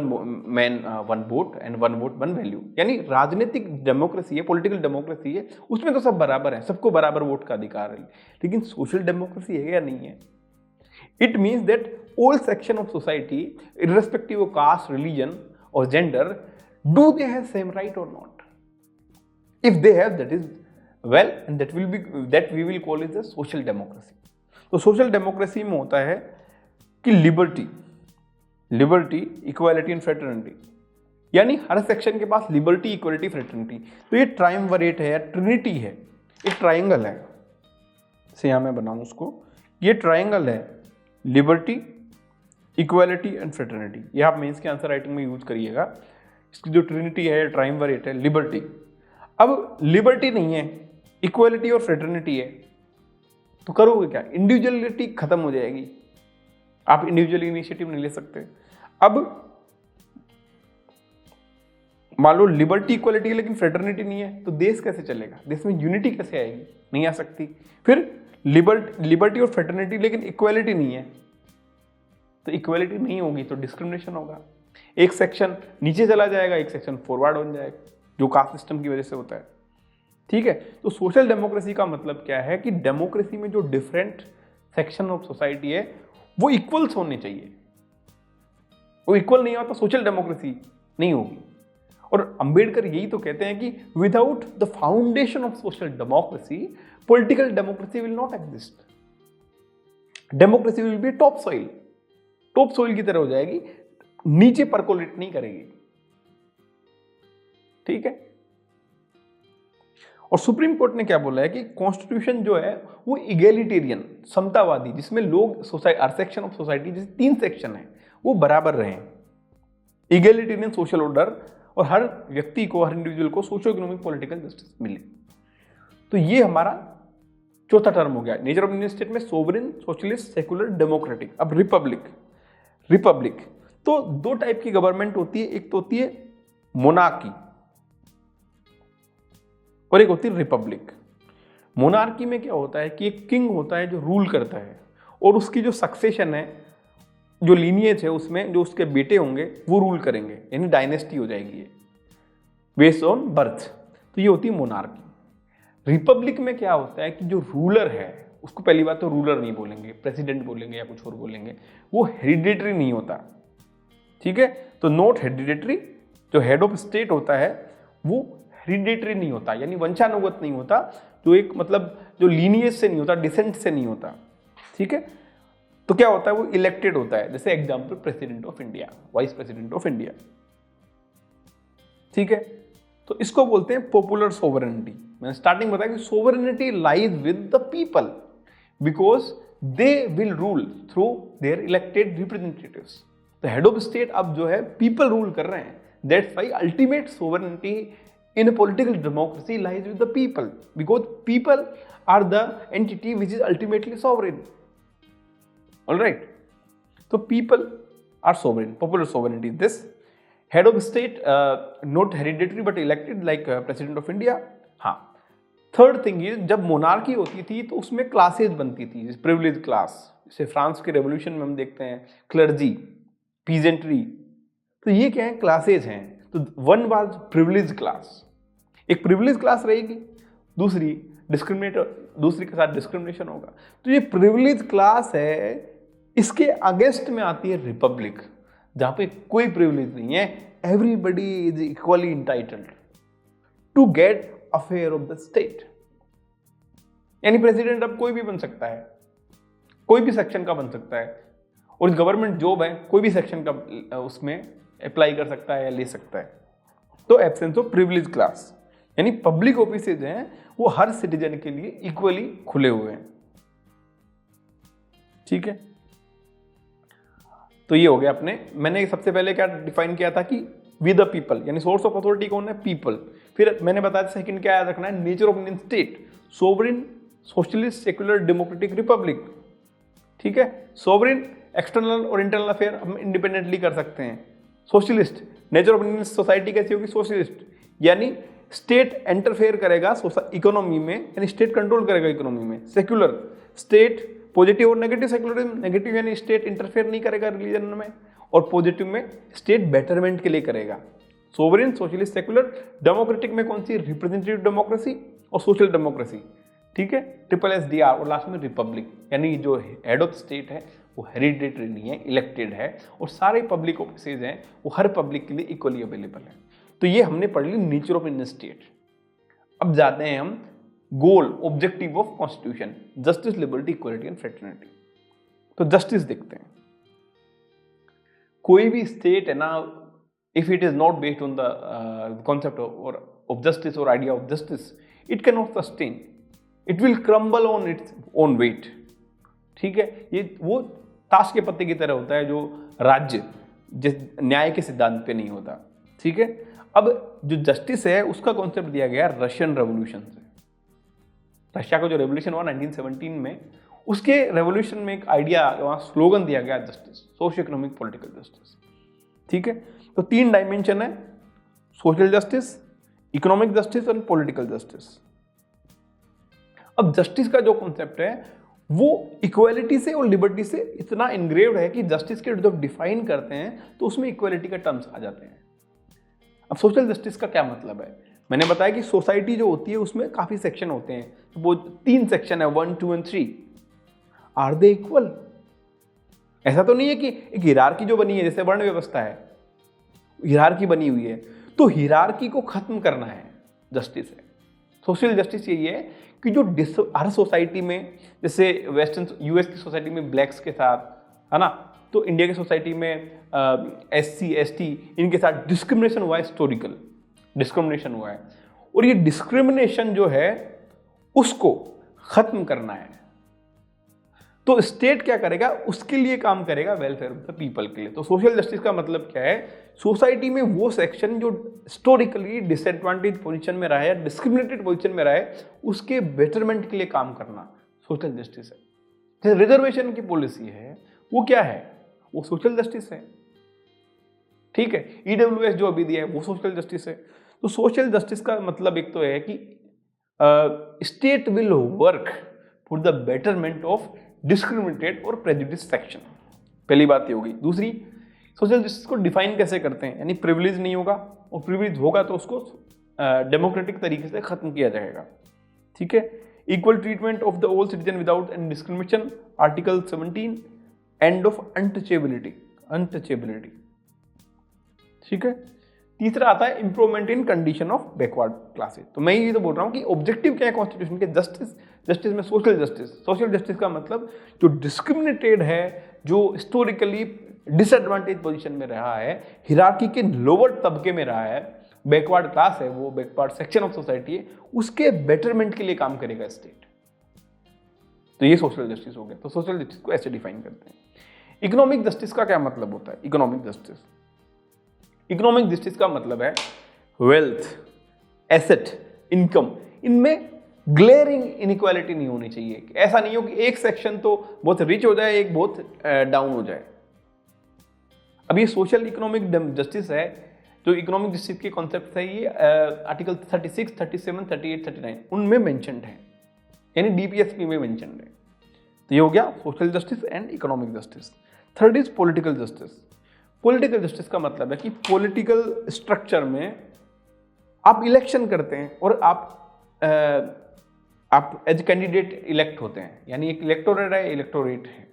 man one vote and one vote one value. यानी राजनीतिक डेमोक्रेसी है, पॉलिटिकल डेमोक्रेसी है, उसमें तो सब बराबर है, सबको बराबर वोट का अधिकार है। लेकिन सोशल डेमोक्रेसी है या नहीं है? It means that all section of society, irrespective of caste, religion or gender, do they have same right or not? If they have, that is well, and that we will call it the social democracy. तो social democracy में होता है कि liberty, equality and fraternity, यानी हर section के पास liberty, equality, fraternity। तो ये ट्रायम्विरेट है, ट्रिनिटी है, एक ट्राइंगल है। से यहां मैं बनाऊं उसको, ये ट्राइंगल है, लिबर्टी, इक्वालिटी एंड फ्रेटर्निटी। ये आप मेंस के आंसर राइटिंग में यूज करिएगा। इसकी जो ट्रिनिटी है, ट्राइम्विरेट है, लिबर्टी। अब लिबर्टी नहीं है, इक्वालिटी और फ्रेटर्निटी है, तो करोगे क्या? इंडिविजुअलिटी खत्म हो जाएगी, आप इंडिविजुअल इनिशिएटिव नहीं ले सकते। अब मान लो लिबर्टी इक्वालिटी है लेकिन फ्रेटर्निटी नहीं है, तो देश कैसे चलेगा? देश में यूनिटी कैसे आएगी? नहीं आ सकती। फिर लिबर्टी और फ्रेटर्निटी लेकिन इक्वालिटी नहीं है, तो इक्वालिटी नहीं होगी तो डिस्क्रिमिनेशन होगा। एक सेक्शन नीचे चला जाएगा, एक सेक्शन फॉरवर्ड हो जाएगा, जो कास्ट सिस्टम की वजह से होता है। ठीक है, तो सोशल डेमोक्रेसी का मतलब क्या है कि डेमोक्रेसी में जो डिफरेंट सेक्शन ऑफ सोसाइटी है वो इक्वल्स होने चाहिए। वो इक्वल नहीं होता, सोशल डेमोक्रेसी नहीं होगी। और अंबेडकर यही तो कहते हैं कि without the foundation of social democracy, political democracy will not exist. Democracy will be top soil की तरह हो जाएगी, नीचे परकोलेट नहीं करेगी। ठीक है, और सुप्रीम कोर्ट ने क्या बोला है कि कॉन्स्टिट्यूशन जो है वो इगैलिटेरियन, समतावादी, जिसमें लोग हर सेक्शन ऑफ सोसाइटी, जैसे 3 सेक्शन है, वो बराबर रहे। इगैलिटेरियन सोशल ऑर्डर, और हर व्यक्ति को, हर इंडिविजुअल को सोशो इकोनॉमिक पॉलिटिकल जस्टिस मिले। तो ये हमारा चौथा टर्म हो गया। नेचर ऑफ इंडियन स्टेट में सोवरेन, सोशलिस्ट, सेकुलर, डेमोक्रेटिक। अब रिपब्लिक तो 2 टाइप की गवर्नमेंट होती है, एक तो होती है मोनार्की और एक होती है रिपब्लिक। मोनार्की में क्या होता है कि एक किंग होता है जो रूल करता है, और उसकी जो सक्सेशन है, जो लीनियज है, उसमें जो उसके बेटे होंगे वो रूल करेंगे, यानी डायनेस्टी हो जाएगी ये बेस्ड ऑन बर्थ। तो ये होती है मोनार्की। रिपब्लिक में क्या होता है कि जो रूलर है उसको पहली बात तो रूलर नहीं बोलेंगे, प्रेसिडेंट बोलेंगे या कुछ और बोलेंगे, वो हेरिडेटरी नहीं होता। ठीक है, तो नॉट हेरिडेटरी। जो हेड ऑफ स्टेट होता है वो हेरिडेटरी नहीं होता, यानी वंशानुगत नहीं होता, जो एक मतलब जो लीनियज से नहीं होता, डिसेंट से नहीं होता। ठीक है, तो क्या होता है, वो इलेक्टेड होता है। जैसे example president of India, vice president of India. ठीक है, तो इसको बोलते हैं पॉपुलर सोवरेनिटी। मैंने स्टार्टिंग बताया कि sovereignty lies with the people because they will rule through their elected representatives. तो हेड ऑफ स्टेट अब जो है पीपल रूल कर रहे हैं, that's why ultimate sovereignty in a political democracy lies with the people, because people are the entity which is ultimately sovereign. All right, so people are sovereign. Popular sovereignty is this. Head of state not hereditary but elected like president of India. हाँ, third thing is जब monarchy होती थी तो उसमें classes बनती थी, जैसे privilege class, जैसे फ्रांस के रेवोल्यूशन में हम देखते हैं क्लर्जी, पीजेंट्री। तो ये क्या है, क्लासेज हैं। तो वन वाज प्रिविलेज क्लास, एक प्रिविलेज क्लास रहेगी, दूसरी के साथ डिस्क्रिमिनेशन होगा। तो ये प्रिविलेज क्लास है, इसके अगेंस्ट में आती है रिपब्लिक, जहां पे कोई प्रिविलेज नहीं है, everybody is equally entitled to get affair of the state. यानी प्रेसिडेंट अब कोई भी बन सकता है, कोई भी सेक्शन का बन सकता है, और गवर्नमेंट जॉब है कोई भी सेक्शन का उसमें अप्लाई कर सकता है या ले सकता है। तो एब्सेंस ऑफ प्रिविलेज क्लास, यानी पब्लिक ऑफिसेज हैं वो हर सिटीजन के लिए इक्वली खुले हुए हैं। ठीक है, तो ये हो गया अपने। मैंने सबसे पहले क्या डिफाइन किया था कि विद द पीपल, यानी सोर्स ऑफ अथॉरिटी कौन है, पीपल। फिर मैंने बताया सेकंड क्या याद रखना है, nature of Indian state, sovereign, socialist, secular, democratic, Republic. ठीक है, सोवरेन एक्सटर्नल और इंटरनल अफेयर हम इंडिपेंडेंटली कर सकते हैं। Socialist, nature of Indian society कैसी होगी, सोशलिस्ट, यानी स्टेट इंटरफेयर करेगा इकोनॉमी में, यानी स्टेट कंट्रोल करेगा इकोनॉमी में। सेक्युलर, स्टेट पॉजिटिव और नेगेटिव, सेक्युलरिज्म नेगेटिव यानी स्टेट इंटरफेयर नहीं करेगा रिलीजन में, और पॉजिटिव में स्टेट बेटरमेंट के लिए करेगा। Sovereign, socialist, secular. डेमोक्रेटिक में कौन सी, रिप्रेजेंटेटिव डेमोक्रेसी और सोशल डेमोक्रेसी। ठीक है, SSDR, और लास्ट में रिपब्लिक, यानी जो हेड ऑफ स्टेट है वो हेरिडेटरी नहीं है, इलेक्टेड है, और सारे पब्लिक ऑफिसेज हैं वो हर पब्लिक के लिए इक्वली अवेलेबल है। तो ये हमने पढ़ ली नेचर ऑफ इंडियन स्टेट। अब जाते हैं हम goal, objective of constitution, justice, liberty, equality and fraternity. तो जस्टिस देखते हैं। कोई भी स्टेट है ना, if it is not based on the concept of justice और idea of justice, it can not sustain, it will crumble on its own weight. ठीक है, ये वो ताश के पत्ते की तरह होता है जो राज्य जिस न्याय के सिद्धांत पे नहीं होता। ठीक है, अब जो जस्टिस है उसका कॉन्सेप्ट दिया गया रशियन रेवोल्यूशन से। रशिया का जो रेवोल्यूशन हुआ 1917 में, उसके रेवोल्यूशन में एक आइडिया, वहां स्लोगन दिया गया justice, socio economic political justice. ठीक है, तो 3 डायमेंशन है, सोशल जस्टिस, इकोनॉमिक जस्टिस और पॉलिटिकल जस्टिस। अब जस्टिस का जो कॉन्सेप्ट है वो इक्वालिटी से और लिबर्टी से इतना इनग्रेव्ड है कि जस्टिस के जब डिफाइन करते हैं तो उसमें इक्वालिटी का टर्म्स आ जाते हैं। अब सोशल जस्टिस का क्या मतलब है, मैंने बताया कि सोसाइटी जो होती है उसमें काफी सेक्शन होते हैं, तो वो 3 सेक्शन है, 1, 2 एंड 3। Are they equal? ऐसा तो नहीं है कि एक हिरार्की जो बनी है, जैसे वर्ण व्यवस्था है, हिरार्की बनी हुई है, तो हिरार्की को खत्म करना है, जस्टिस है। सोशल जस्टिस यही है कि जो हर सोसाइटी में, जैसे वेस्टर्न यूएस की सोसाइटी में ब्लैक्स के साथ, है ना, तो इंडिया की सोसाइटी में SC ST इनके साथ डिस्क्रिमिनेशन हुआ है, हिस्टोरिकल डिस्क्रिमिनेशन हुआ है, और ये डिस्क्रिमिनेशन जो है उसको खत्म करना है। तो स्टेट क्या करेगा, उसके लिए काम करेगा, वेलफेयर ऑफ द पीपल के लिए। तो सोशल जस्टिस का मतलब क्या है, सोसाइटी में वो सेक्शन जो हिस्टोरिकली डिसएडवांटेज पोजीशन में रहा है, डिस्क्रिमिनेटेड पोजीशन में रहा है, उसके बेटरमेंट के लिए काम करना सोशल जस्टिस है। जैसे रिजर्वेशन की पॉलिसी है, वो क्या है, वो सोशल जस्टिस है। ठीक है, EWS जो अभी दिया है वो सोशल जस्टिस है। तो सोशल जस्टिस का मतलब एक तो है कि state will work for the betterment of discriminated और प्रेजुडिस सेक्शन, पहली बात ये होगी। दूसरी, सोशल जस्टिस को डिफाइन कैसे करते हैं, यानी प्रिविलेज नहीं होगा, और प्रिविलेज होगा तो उसको डेमोक्रेटिक तरीके से खत्म किया जाएगा। ठीक है, equal treatment of the all citizen without any discrimination, article 17, end of untouchability. ठीक है, तीसरा आता है improvement in condition of backward classes. तो मैं ये तो बोल रहा हूँ कि ऑब्जेक्टिव क्या है कॉन्स्टिट्यूशन के, जस्टिस में सोशल जस्टिस का मतलब जो डिस्क्रिमिनेटेड है, जो हिस्टोरिकली डिसएडवांटेज पोजीशन में रहा है, हिरार्की के लोअर तबके में रहा है, बैकवर्ड क्लास है, वो बैकवर्ड सेक्शन ऑफ सोसाइटी है, उसके बेटरमेंट के लिए काम करेगा स्टेट। तो ये सोशल जस्टिस हो गया। तो सोशल जस्टिस को ऐसे डिफाइन करते हैं। इकोनॉमिक जस्टिस का क्या मतलब होता है, इकोनॉमिक जस्टिस का मतलब है वेल्थ, एसेट, इनकम, इनमें ग्लेयरिंग इनइक्वालिटी नहीं होनी चाहिए। ऐसा नहीं हो कि एक सेक्शन तो बहुत रिच हो जाए, एक बहुत डाउन हो जाए। अब ये सोशल इकोनॉमिक जस्टिस है, जो इकोनॉमिक जस्टिस के कॉन्सेप्ट है, ये आर्टिकल 36, 37, 38, 39 उनमें मेंशन्ड है, यानी DPSP में मेंशन्ड है। तो ये हो गया social justice and economic justice. Third is political justice. Political justice का मतलब है कि पॉलिटिकल स्ट्रक्चर में आप इलेक्शन करते हैं और आप एज कैंडिडेट इलेक्ट होते हैं, यानी एक इलेक्टोरेट है,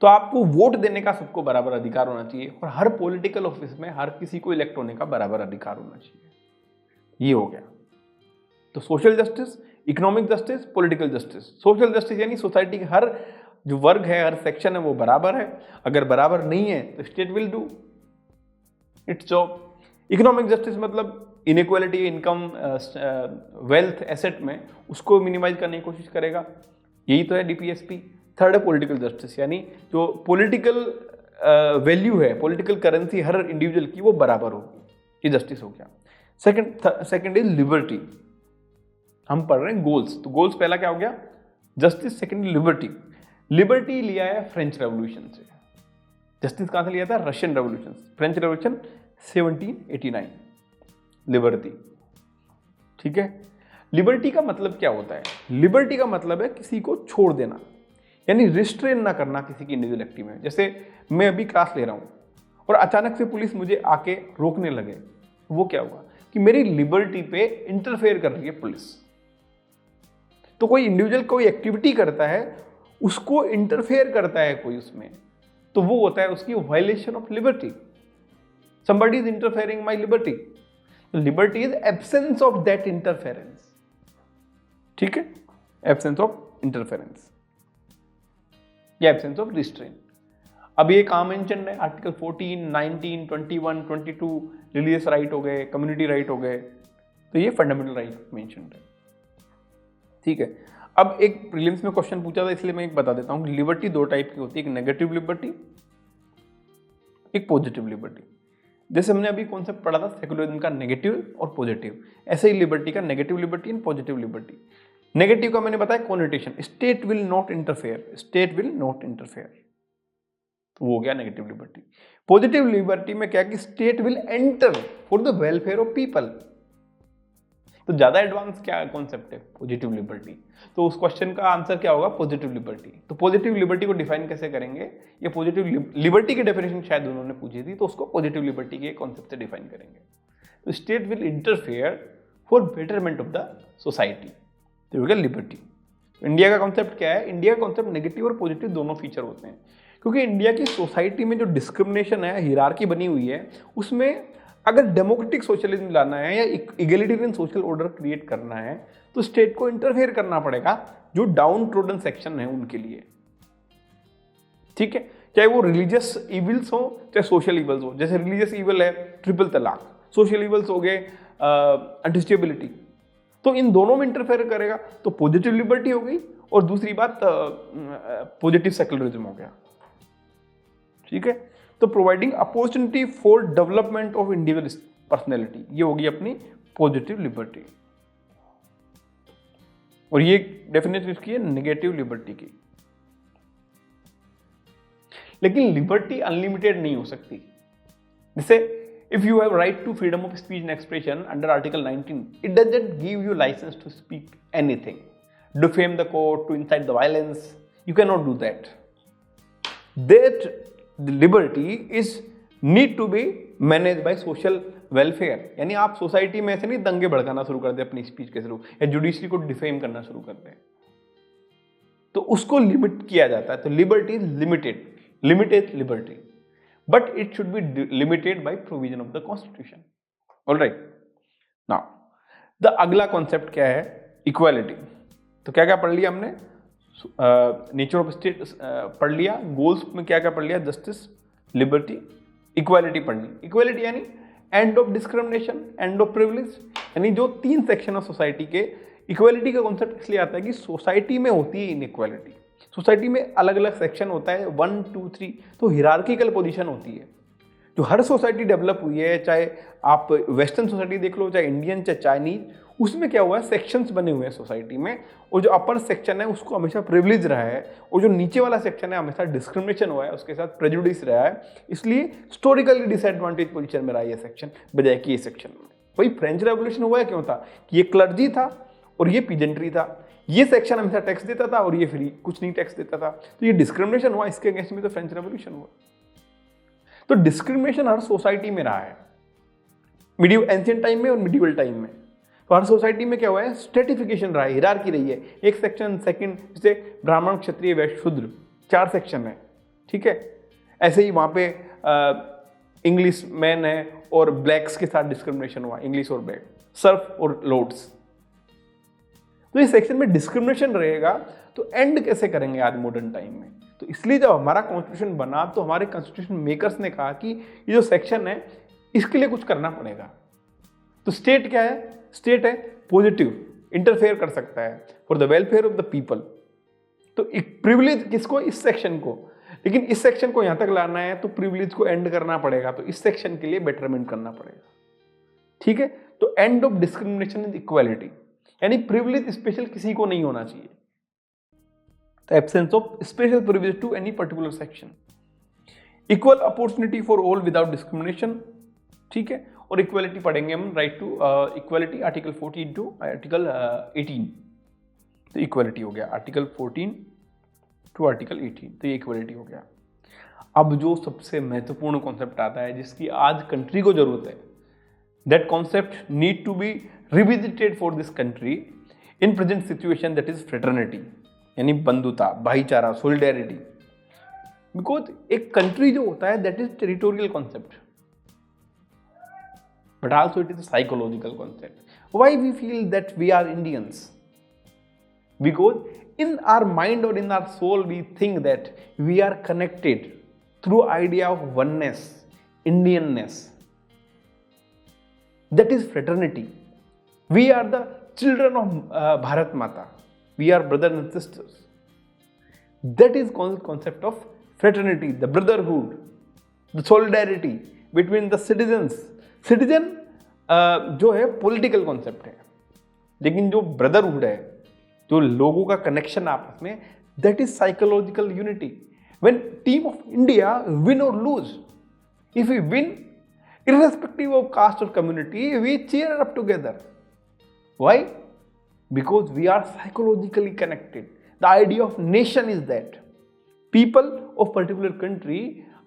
तो आपको वोट देने का सबको बराबर अधिकार होना चाहिए, और हर पॉलिटिकल ऑफिस में हर किसी को इलेक्ट होने का बराबर अधिकार होना चाहिए। ये हो गया। तो social justice, economic justice, political justice. Social justice यानी सोसाइटी के हर जो वर्ग है, हर सेक्शन है, वो बराबर है। अगर बराबर नहीं है तो state will do it's job. Economic justice मतलब इनइक्वालिटी, इनकम, वेल्थ, एसेट में उसको मिनिमाइज करने की कोशिश करेगा। यही तो है DPSP। थर्ड है पॉलिटिकल जस्टिस, यानी जो पॉलिटिकल वैल्यू है, पॉलिटिकल करेंसी हर इंडिविजुअल की वो बराबर होगी, ये जस्टिस हो गया। Second is liberty. हम पढ़ रहे हैं गोल्स, तो गोल्स पहला क्या हो गया? Justice, second liberty. लिबर्टी लिया है फ्रेंच रेवोल्यूशन से। जस्टिस कहां से लिया था? Russian revolution. French revolution 1789, liberty. ठीक है। लिबर्टी का मतलब क्या होता है? लिबर्टी का मतलब है किसी को छोड़ देना, यानी रिस्ट्रेन ना करना किसी की इंडिविजुअल एक्टिविटी में। जैसे मैं अभी क्लास ले रहा हूं और अचानक से पुलिस मुझे आके रोकने लगे, वो क्या हुआ कि मेरी लिबर्टी पे इंटरफेयर कर रही है पुलिस। तो कोई इंडिविजुअल कोई एक्टिविटी करता है, उसको इंटरफेयर करता है कोई उसमें, तो वो होता है उसकी violation of liberty. somebody is interfering my liberty, liberty is absence of that interference। ठीक है, एब्सेंस ऑफ इंटरफेरेंस या एब्सेंस ऑफ रिस्ट्रेन। अब ये कहां मेंशन है? आर्टिकल 14, 19, 21, 22 रिलीजियस राइट हो गए, कम्युनिटी राइट हो गए, तो ये फंडामेंटल राइट मेंशन है। ठीक है। अब एक प्रीलिम्स में क्वेश्चन पूछा था, इसलिए मैं एक बता देता हूं कि लिबर्टी दो टाइप की होती है, एक नेगेटिव लिबर्टी, एक पॉजिटिव लिबर्टी। जैसे हमने अभी कॉन्सेप्ट पढ़ा था सेकुलरिज्म का नेगेटिव और पॉजिटिव, ऐसे ही लिबर्टी का negative liberty and positive liberty. Negative का मैंने बताया connotation, state will not interfere, state will not interfere, तो वो हो गया नेगेटिव लिबर्टी। पॉजिटिव लिबर्टी में क्या कि state will enter for the welfare of people. तो ज्यादा एडवांस क्या कॉन्सेप्ट है? Positive liberty. तो उस क्वेश्चन का आंसर क्या होगा? Positive liberty. तो पॉजिटिव लिबर्टी को डिफाइन कैसे करेंगे? ये पॉजिटिव लिबर्टी की डेफिनेशन शायद उन्होंने पूछी थी, तो उसको पॉजिटिव लिबर्टी के कॉन्सेप्ट से डिफाइन करेंगे। तो state will interfere for betterment of the society, तो हो गया लिबर्टी। इंडिया का कॉन्सेप्ट क्या है? इंडिया का कॉन्सेप्ट नेगेटिव और पॉजिटिव दोनों फीचर होते हैं, क्योंकि इंडिया की सोसाइटी में जो डिस्क्रिमिनेशन है, हिरार्की बनी हुई है, उसमें अगर डेमोक्रेटिक सोशलिज्म लाना है या इगैलिटेरियन सोशल ऑर्डर क्रिएट करना है, तो स्टेट को इंटरफेयर करना पड़ेगा जो डाउन ट्रोडन सेक्शन है उनके लिए। ठीक है, चाहे वो रिलीजियस इविल्स हो चाहे सोशल इविल्स हो। जैसे रिलीजियस इविल है ट्रिपल तलाक, सोशल इविल्स हो गए अनस्टेबिलिटी, तो इन दोनों में इंटरफेयर करेगा, तो पॉजिटिव लिबर्टी हो गई, और दूसरी बात पॉजिटिव सेक्युलरिज्म हो गया। ठीक है, तो providing opportunity for development of individual personality, ये होगी अपनी पॉजिटिव लिबर्टी। और ये डेफिनेशन इसकी है नेगेटिव लिबर्टी की। लेकिन लिबर्टी अनलिमिटेड नहीं हो सकती। जैसे if you have right to freedom of speech and expression under article 19, it doesn't give you licence to speak anything, defame the court, to incite the violence, you can not do that. That liberty is need to be manage by social welfare, यानी आप society में ऐसे नहीं दंगे भड़काना शुरू कर दे अपनी speech के थ्रू, या जुडिशरी को डिफेम करना शुरू कर दे, तो उसको लिमिट किया जाता है। तो liberty is limited liberty, but it should be limited by provision of the constitution. Alright, now the अगला कॉन्सेप्ट क्या है? इक्वालिटी। तो क्या क्या पढ़ लिया हमने? नेचर ऑफ स्टेट पढ़ लिया, गोल्स में क्या क्या पढ़ लिया? जस्टिस, लिबर्टी, इक्वालिटी पढ़नी। इक्वालिटी यानी and of discrimination, end of privilege, यानी जो तीन सेक्शन ऑफ सोसाइटी के। इक्वालिटी का कॉन्सेप्ट इसलिए आता है कि सोसाइटी में होती है इनइक्वालिटी, सोसाइटी में अलग अलग सेक्शन होता है 1, 2, 3, तो हिरार्किकल पोजीशन होती है। जो हर सोसाइटी डेवलप हुई है, चाहे आप वेस्टर्न सोसाइटी देख लो, चाहे इंडियन, चाहे चाइनीज, उसमें क्या हुआ है? सेक्शंस बने हुए हैं सोसाइटी में, और जो अपर सेक्शन है उसको हमेशा प्रिविलेज रहा है, और जो नीचे वाला सेक्शन है हमेशा डिस्क्रिमिनेशन हुआ है, उसके साथ प्रेजुडिस रहा है, इसलिए हिस्टोरिकली डिसएडवांटेज पोजीशन में रहा है ये सेक्शन, बजाय कि ये सेक्शन में। वही फ्रेंच रेवोल्यूशन हुआ है, क्यों था कि ये क्लर्जी था और ये पीजेंट्री था, ये सेक्शन हमेशा टैक्स देता था और ये फ्री कुछ नहीं टैक्स देता था, तो ये डिस्क्रिमिनेशन हुआ, इसके अगेंस्ट में तो फ्रेंच रेवोल्यूशन हुआ। तो डिस्क्रिमिनेशन हर सोसाइटी में रहा है, मिडियल एंशिएंट टाइम में और मिडिवल टाइम में। तो हर सोसाइटी में क्या हुआ है? स्ट्रेटिफिकेशन रहा है, हिरार्की रही है, एक सेक्शन, सेकंड, जैसे ब्राह्मण, क्षत्रिय, वैश्य, शूद्र, 4 सेक्शन है। ठीक है, ऐसे ही वहां पे इंग्लिश मैन है और ब्लैक्स के साथ डिस्क्रिमिनेशन हुआ, इंग्लिश और ब्लैक, सर्फ और लॉर्ड्स। तो इस सेक्शन में डिस्क्रिमिनेशन रहेगा, तो एंड कैसे करेंगे आज मॉडर्न टाइम में? तो इसलिए जब हमारा कॉन्स्टिट्यूशन बना, तो हमारे कॉन्स्टिट्यूशन मेकर्स ने कहा कि ये जो सेक्शन है इसके लिए कुछ करना पड़ेगा। तो स्टेट क्या है? स्टेट है पॉजिटिव, इंटरफेयर कर सकता है for the welfare of the people. तो एक प्रिविलेज किसको? इस सेक्शन को, लेकिन इस सेक्शन को यहां तक लाना है तो प्रिविलेज को एंड करना पड़ेगा, तो इस सेक्शन के लिए बेटरमेंट करना पड़ेगा। ठीक है, तो end of discrimination is equality, यानी प्रिविलेज स्पेशल किसी को नहीं होना चाहिए, तो absence of special privilege to any particular section, equal opportunity for all without discrimination, ठीक है। और इक्वालिटी पढ़ेंगे हम, right to equality article 14 to article 18, तो इक्वालिटी हो गया आर्टिकल 14 टू आर्टिकल 18, तो ये इक्वालिटी हो गया। अब जो सबसे महत्वपूर्ण कॉन्सेप्ट आता है जिसकी आज कंट्री को जरूरत है, that concept need to be revisited for this country in present situation, that is fraternity, यानी बंधुता, भाईचारा, सोलिडेरिटी। बिकॉज एक कंट्री जो होता है that is territorial concept, but also it is a psychological concept. Why we feel that we are Indians? Because in our mind or in our soul we think that we are connected through idea of oneness, Indianness. That is fraternity. We are the children of Bharat Mata. We are brothers and sisters. That is concept of fraternity, the brotherhood, the solidarity between the citizens. Citizen जो है political concept है, लेकिन जो brotherhood है, जो लोगों का connection आपस में, that is psychological unity. When team of India win और lose, if we win irrespective of caste or community, we cheer up together. Why? Because we are psychologically connected. The idea of nation is that people of particular country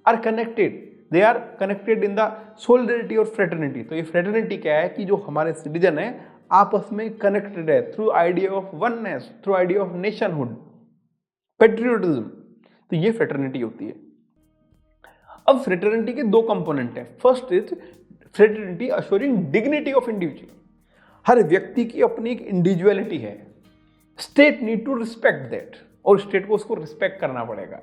are connected. They are connected in the solidarity or fraternity. तो ये fraternity क्या है कि जो हमारे citizen है आपस में connected है through idea of oneness, through idea of nationhood, patriotism. तो ये fraternity होती है। अब फ्रेटर्निटी के दो कंपोनेंट हैं। First is fraternity assuring dignity of individual. हर व्यक्ति की अपनी एक इंडिविजुअलिटी है, state need to respect that, और स्टेट को उसको रिस्पेक्ट करना पड़ेगा।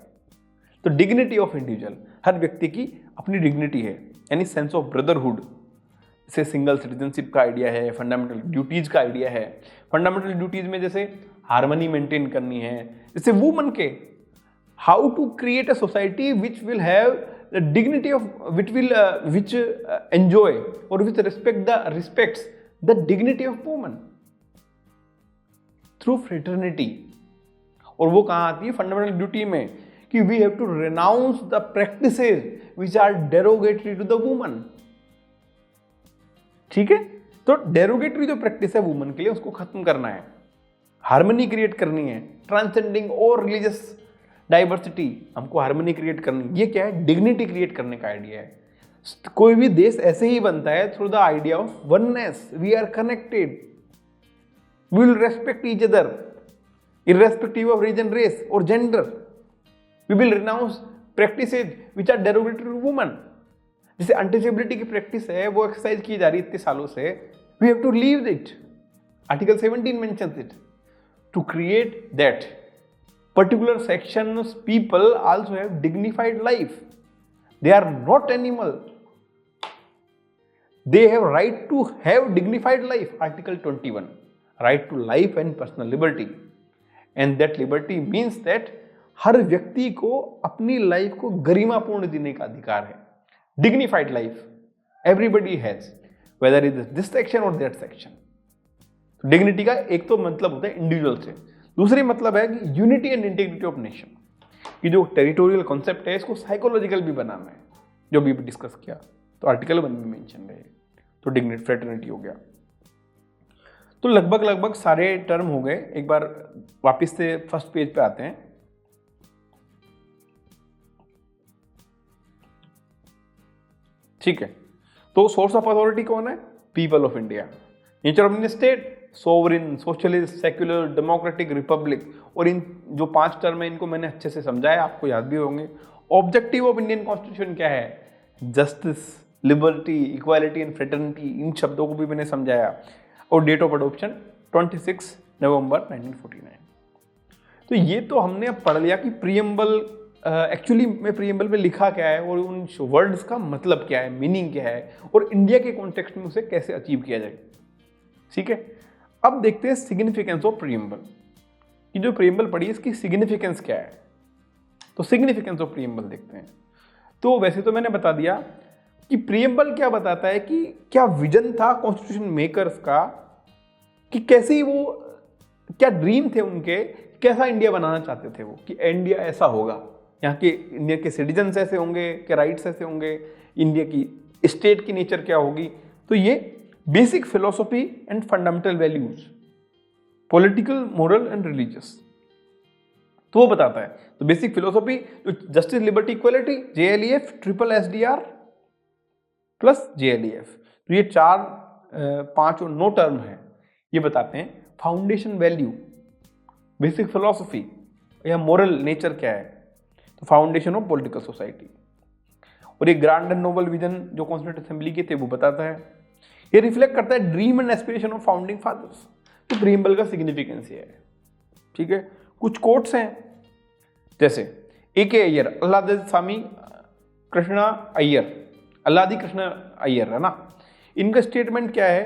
तो डिग्निटी ऑफ इंडिविजुअल, हर व्यक्ति की अपनी डिग्निटी है, यानी सेंस ऑफ ब्रदरहुड। जैसे सिंगल सिटीजनशिप का आइडिया है, फंडामेंटल ड्यूटीज का आइडिया है। फंडामेंटल ड्यूटीज में जैसे हार्मनी मेंटेन करनी है, जैसे वुमन के how to create a society which will have the dignity of which enjoy or which respects the dignity of woman through fraternity। और वो कहाँ आती है? फंडामेंटल ड्यूटी में, कि we have to renounce the practices which are derogatory to the woman। ठीक है, तो derogatory जो प्रैक्टिस है वुमन के लिए उसको खत्म करना है, हार्मनी क्रिएट करनी है, ट्रांसेंडिंग और रिलीजियस डाइवर्सिटी, हमको हार्मनी क्रिएट करनी। ये क्या है? डिग्निटी क्रिएट करने का आइडिया है। कोई भी देश ऐसे ही बनता है through the idea of oneness. We are connected, we will respect each other irrespective of region, race और gender. We will renounce practices which are derogatory to woman. जैसे अनटचेबिलिटी की प्रैक्टिस है, वो एक्सरसाइज की जा रही है इतने सालों से, we have to leave it. Article 17 mentions it to create that particular sections people also have dignified life. They are not animal, they have right to have dignified life. Article 21, right to life and personal liberty, and that liberty means that हर व्यक्ति को अपनी life को गरिमापूर्ण जीने का अधिकार है। dignified life everybody has, whether it is this section or that section। Dignity का एक तो मतलब होता है इंडिविजुअल से, दूसरी मतलब है कि unity and integrity of nation. कि जो टेरिटोरियल कॉन्सेप्ट है इसको साइकोलॉजिकल भी बनाना है, जो भी डिस्कस किया, तो आर्टिकल 1 में मेंशन है। तो डिग्निटी, फ्रेटर्निटी हो गया। तो लगभग सारे टर्म हो गए। एक बार वापस से फर्स्ट पेज पे आते हैं। ठीक है, तो सोर्स ऑफ अथॉरिटी कौन है? People of India. Nature of Indian state, sovereign, socialist, secular, democratic, Republic. और इन जो 5 टर्म है इनको मैंने अच्छे से समझाया, आपको याद भी होंगे। ऑब्जेक्टिव ऑफ इंडियन कॉन्स्टिट्यूशन क्या है? Justice, liberty, equality and fraternity. इन शब्दों को भी मैंने समझाया। और डेट ऑफ अडॉप्शन 26 नवंबर 1949। तो ये तो हमने अब पढ़ लिया कि प्रीएम्बल एक्चुअली में प्रीएम्बल में लिखा क्या है और उन वर्ड्स का मतलब क्या है, मीनिंग क्या है, और इंडिया के कॉन्टेक्स्ट में उसे कैसे अचीव किया जाए। ठीक है, अब देखते हैं सिग्निफिकेंस ऑफ प्रीएम्बल। कि जो प्रीएम्बल पढ़ी इसकी सिग्निफिकेंस क्या है। तो सिग्निफिकेंस ऑफ प्रीएम्बल देखते हैं। तो वैसे तो मैंने बता दिया कि प्रियम्बल क्या बताता है कि क्या विजन था कॉन्स्टिट्यूशन मेकर्स का, कि कैसी वो, क्या ड्रीम थे उनके, कैसा इंडिया बनाना चाहते थे वो, कि इंडिया ऐसा होगा, यहाँ के इंडिया के सिटीजन्स ऐसे होंगे, के राइट्स ऐसे होंगे, इंडिया की स्टेट की नेचर क्या होगी। तो ये basic philosophy and fundamental values, political, moral and religious, तो वो बताता है। तो बेसिक फिलोसफी जो justice, liberty, equality, JLEF, triple SDR plus JLEF, तो ये 4, 5 और 9 टर्म है, ये बताते हैं फाउंडेशन वैल्यू, बेसिक फिलोसफी या मोरल नेचर क्या है, तो फाउंडेशन ऑफ पॉलिटिकल सोसाइटी। और ये ग्रैंड एंड नोबल विजन जो कॉन्स्टिट्यूएंट असेंबली के थे वो बताता है। ये रिफ्लेक्ट करता है dream and aspiration of founding fathers. तो प्रीएम्बल का सिग्निफिकेंस ये है, ठीक है। कुछ कोट्स हैं, जैसे A.K. अय्यर, अल्लादी कृष्णा अय्यर है ना, इनका स्टेटमेंट क्या है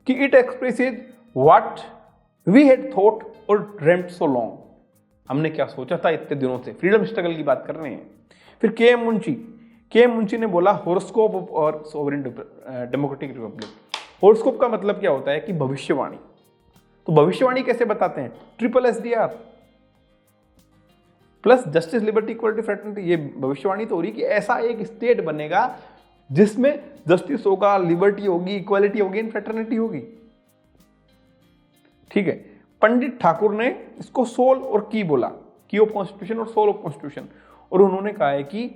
कि it expresses what we had thought और ड्रीम्ड सो लॉन्ग, हमने क्या सोचा था इतने दिनों से, फ्रीडम स्ट्रगल की बात कर रहे हैं। फिर के एम मुंशी ने बोला हॉरोस्कोप और सोवरेन डेमोक्रेटिक रिपब्लिक। हॉरोस्कोप का मतलब क्या होता है कि भविष्यवाणी, तो भविष्यवाणी कैसे बताते हैं, triple SDR plus justice, liberty, equality, fraternity. ये भविष्यवाणी तो हो रही कि ऐसा एक स्टेट बनेगा जिसमें जस्टिस होगा, लिबर्टी होगी, इक्वालिटी होगी एंड फ्रेटर्निटी होगी, ठीक है। पंडित ठाकुर ने इसको सोल और की बोला, की ऑफ कॉन्स्टिट्यूशन और सोल ऑफ कॉन्स्टिट्यूशन, और उन्होंने कहा है कि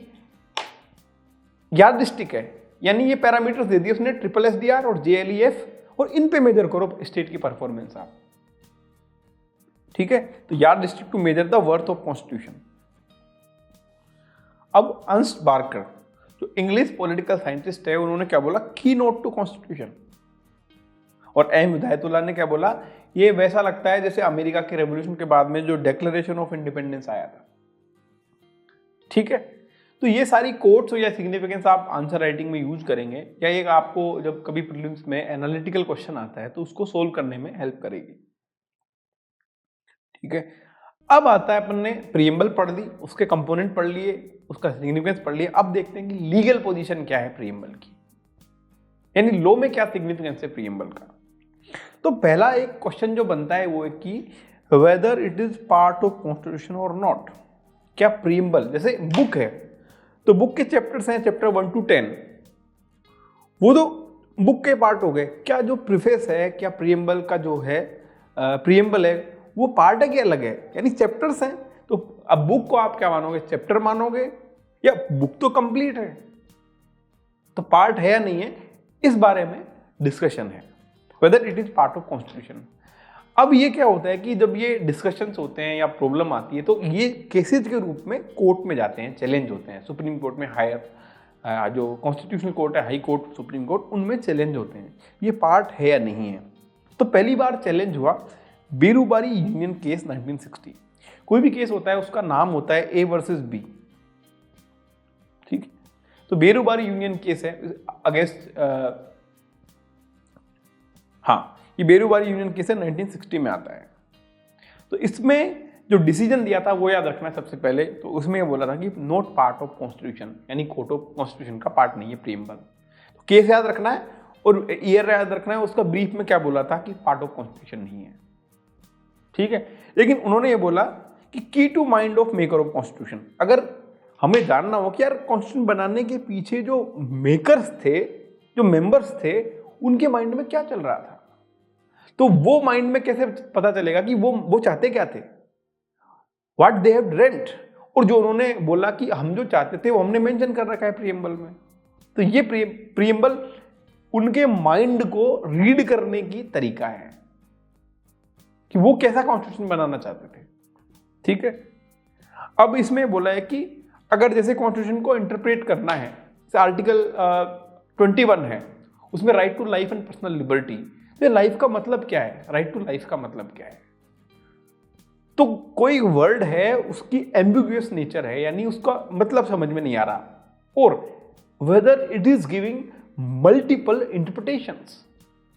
यादृष्टिक है, यानी ये पैरामीटर्स दे दिए उसने, ट्रिपल SDR और JLEF, और इन पे मेजर करो स्टेट की परफॉर्मेंस आप, ठीक है। तो यादृष्टिक to measure the worth of constitution. अब अर्नस्ट बार्कर जो इंग्लिश पॉलिटिकल साइंटिस्ट है, उन्होंने क्या बोला, की नोट टू कॉन्स्टिट्यूशन। और एम हिदायतुल्लाह ने क्या बोला, ये वैसा लगता है जैसे अमेरिका के रेवोल्यूशन के बाद में जो डिक्लेरेशन ऑफ इंडिपेंडेंस आया था, ठीक है। तो ये सारी कोट्स या सिग्निफिकेंस आप आंसर राइटिंग में यूज करेंगे, या एक आपको जब कभी प्रीलिम्स में एनालिटिकल क्वेश्चन आता है तो उसको सोल्व करने में हेल्प करेगी, ठीक है। अब आता है, अपन ने प्रीएम्बल पढ़ ली, उसके कंपोनेंट पढ़ लिए, उसका सिग्निफिकेंस पढ़ लिया। अब देखते हैं कि लीगल पोजीशन क्या है प्रीएम्बल की, यानी लॉ में क्या सिग्निफिकेंस है प्रीएम्बल का। तो पहला एक क्वेश्चन जो बनता है वो है कि weather it is part of constitution और नॉट। क्या प्रीएम्बल, जैसे बुक है तो बुक के चैप्टर्स हैं, चैप्टर 1 to 10, वो तो बुक के पार्ट हो गए। क्या जो प्रीफेस है, क्या प्रीएम्बल का जो है प्रीएम्बल है वो पार्ट है कि अलग है, यानी चैप्टर्स हैं। तो अब बुक को आप क्या मानोगे, चैप्टर मानोगे, या बुक तो कंप्लीट है, तो पार्ट है या नहीं है, इस बारे में डिस्कशन है, weather it is part of constitution. अब ये क्या होता है कि जब ये डिस्कशंस होते हैं या प्रॉब्लम आती है तो ये केसेज के रूप में कोर्ट में जाते हैं, चैलेंज होते हैं, सुप्रीम कोर्ट में, हायर जो कॉन्स्टिट्यूशनल कोर्ट है, हाई कोर्ट, सुप्रीम कोर्ट, उनमें चैलेंज होते हैं ये पार्ट है या नहीं है। तो पहली बार चैलेंज हुआ बेरूबारी यूनियन केस 1960। कोई भी केस होता है उसका नाम होता है A वर्सेस B, ठीक है। तो बेरूबारी यूनियन केस है अगेंस्ट, हाँ, ये बेरूबारी यूनियन केस है 1960 में आता है। तो इसमें जो डिसीजन दिया था वो याद रखना है सबसे पहले। तो उसमें ये बोला था कि नॉट पार्ट ऑफ कॉन्स्टिट्यूशन, यानी कोर्ट ऑफ कॉन्स्टिट्यूशन का पार्ट नहीं है प्रीएम्बल। तो केस याद रखना है और ईयर याद रखना है, उसका ब्रीफ में क्या बोला था कि पार्ट ऑफ कॉन्स्टिट्यूशन नहीं है, ठीक है। लेकिन उन्होंने ये बोला कि key to mind of maker of constitution. अगर हमें जानना हो कि यार कॉन्स्टिट्यूशन बनाने के पीछे जो मेकर्स थे, जो मेंबर्स थे, उनके माइंड में क्या चल रहा था, तो वो माइंड में कैसे पता चलेगा कि वो चाहते क्या थे, व्हाट दे हैव ड्रीम्ड। और जो उन्होंने बोला कि हम जो चाहते थे वो हमने मेंशन कर रखा है प्रीएम्बल में। तो ये प्रीएम्बल उनके माइंड को रीड करने की तरीका है कि वो कैसा कॉन्स्टिट्यूशन बनाना चाहते थे, ठीक है। अब इसमें बोला है कि अगर जैसे कॉन्स्टिट्यूशन को इंटरप्रेट करना है, जैसे आर्टिकल 21 है, उसमें right to life and personal liberty. तो लाइफ का मतलब क्या है, राइट टू लाइफ का मतलब क्या है, तो कोई वर्ड है उसकी एम्बिगुअस नेचर है, यानी उसका मतलब समझ में नहीं आ रहा, और whether it is giving multiple interpretations,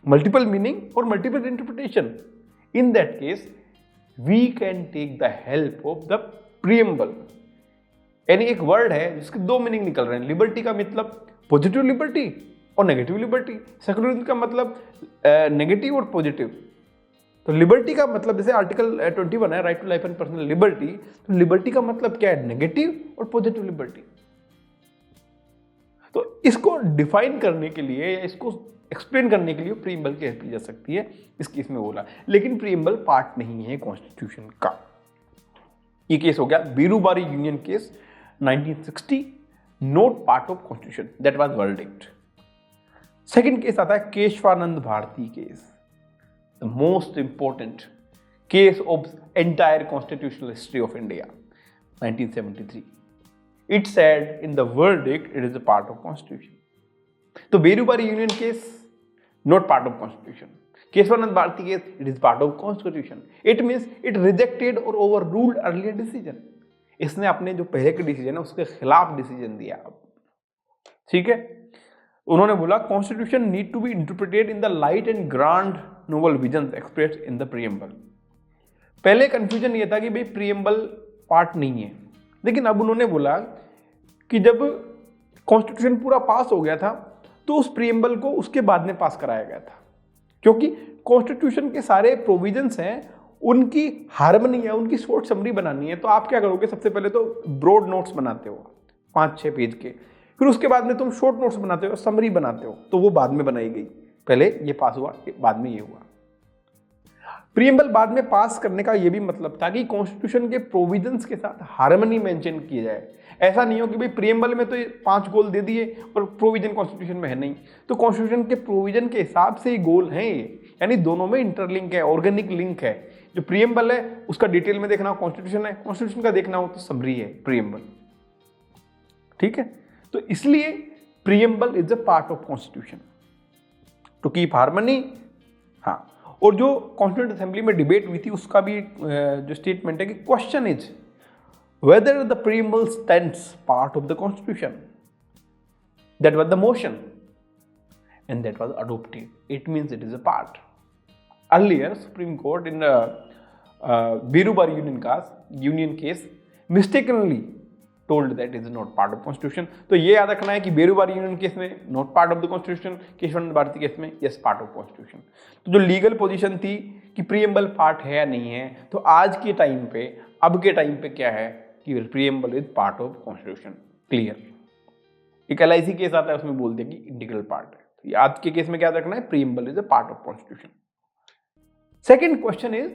multiple meaning और multiple interpretation. In that case we can take the help of the preamble. यानी एक वर्ड है जिसके दो मीनिंग निकल रहे हैं, लिबर्टी का मतलब पॉजिटिव लिबर्टी और नेगेटिव लिबर्टी। सेकुलरिज्म का मतलब नेगेटिव और पॉजिटिव। तो लिबर्टी का मतलब जैसे आर्टिकल 21 है, right to life and personal liberty, तो लिबर्टी का मतलब क्या है? नेगेटिव और पॉजिटिव लिबर्टी। तो इसको डिफाइन करने के लिए या इसको एक्सप्लेन करने के लिए प्रीएम्बल की हेल्प ली जा सकती है, इस केस में बोला। लेकिन प्रीएम्बल पार्ट नहीं है कॉन्स्टिट्यूशन का। ये केस हो गया Berubari union case 1960, not part of constitution, that was verdict. Second case आता है Kesavananda Bharati case, the most important case of entire constitutional history of India, 1973। It said in the verdict it is a part of constitution. तो Berubari Union case not part of constitution. Kesavananda Bharati case it is part of constitution. It means it rejected or overruled earlier decision. इसने अपने जो पहले के decision है उसके खिलाफ decision दिया। ठीक है, उन्होंने बोला constitution need to be interpreted in the light and grand noble vision expressed in the preamble. पहले कंफ्यूजन ये था कि भाई प्रीएम्बल पार्ट नहीं है, लेकिन अब उन्होंने बोला कि जब कॉन्स्टिट्यूशन पूरा पास हो गया था तो उस प्रीएम्बल को उसके बाद में पास कराया गया था, क्योंकि कॉन्स्टिट्यूशन के सारे प्रोविजंस हैं, उनकी हार्मनी है, उनकी शॉर्ट समरी बनानी है। तो आप क्या करोगे? सबसे पहले तो ब्रॉड नोट्स बनाते हो 5-6 पेज के, फिर उसके बाद में तुम शॉर्ट नोट्स बनाते हो, समरी बनाते हो, तो वो बाद में बनाई गई। पहले ये पास हुआ, बाद में ये हुआ। प्रीएम्बल बाद में पास करने का ये भी मतलब था कि कॉन्स्टिट्यूशन के प्रोविजंस के साथ हार्मनी मेंशन किया जाए। ऐसा नहीं हो कि भाई प्रीएम्बल में तो 5 गोल दे दिए और प्रोविजन कॉन्स्टिट्यूशन में है नहीं, तो कॉन्स्टिट्यूशन के प्रोविजन के हिसाब से ही गोल हैं ये, यानी दोनों में इंटरलिंक है, ऑर्गेनिक लिंक है। जो प्रीएम्बल है उसका डिटेल में देखना हो कॉन्स्टिट्यूशन है, कॉन्स्टिट्यूशन का देखना हो तो समरी है प्रीएम्बल। ठीक है, तो इसलिए preamble is a part of constitution to keep harmony. हाँ, और जो कॉन्स्टिट्यूएंट असेंबली में डिबेट हुई थी उसका भी जो स्टेटमेंट है कि question is whether the preamble stands part of the constitution, that was the motion and that was adopted, it means it is a part. Earlier supreme court in Berubari union case mistakenly told that it is not part of constitution। तो ये याद रखना है कि Berubari Union case में not part of the constitution, Kesavananda Bharati case में yes part of constitution. तो जो लीगल पोजीशन थी कि प्रीएम्बल पार्ट है या नहीं है, तो आज के टाइम पे, अब के टाइम पे क्या है कि preamble is part of constitution. Clear. एक LIC केस आता है उसमें बोल दिया कि इंटीग्रल पार्ट है, तो आज के केस में क्या याद रखना है? Preamble is a part of constitution. Second question is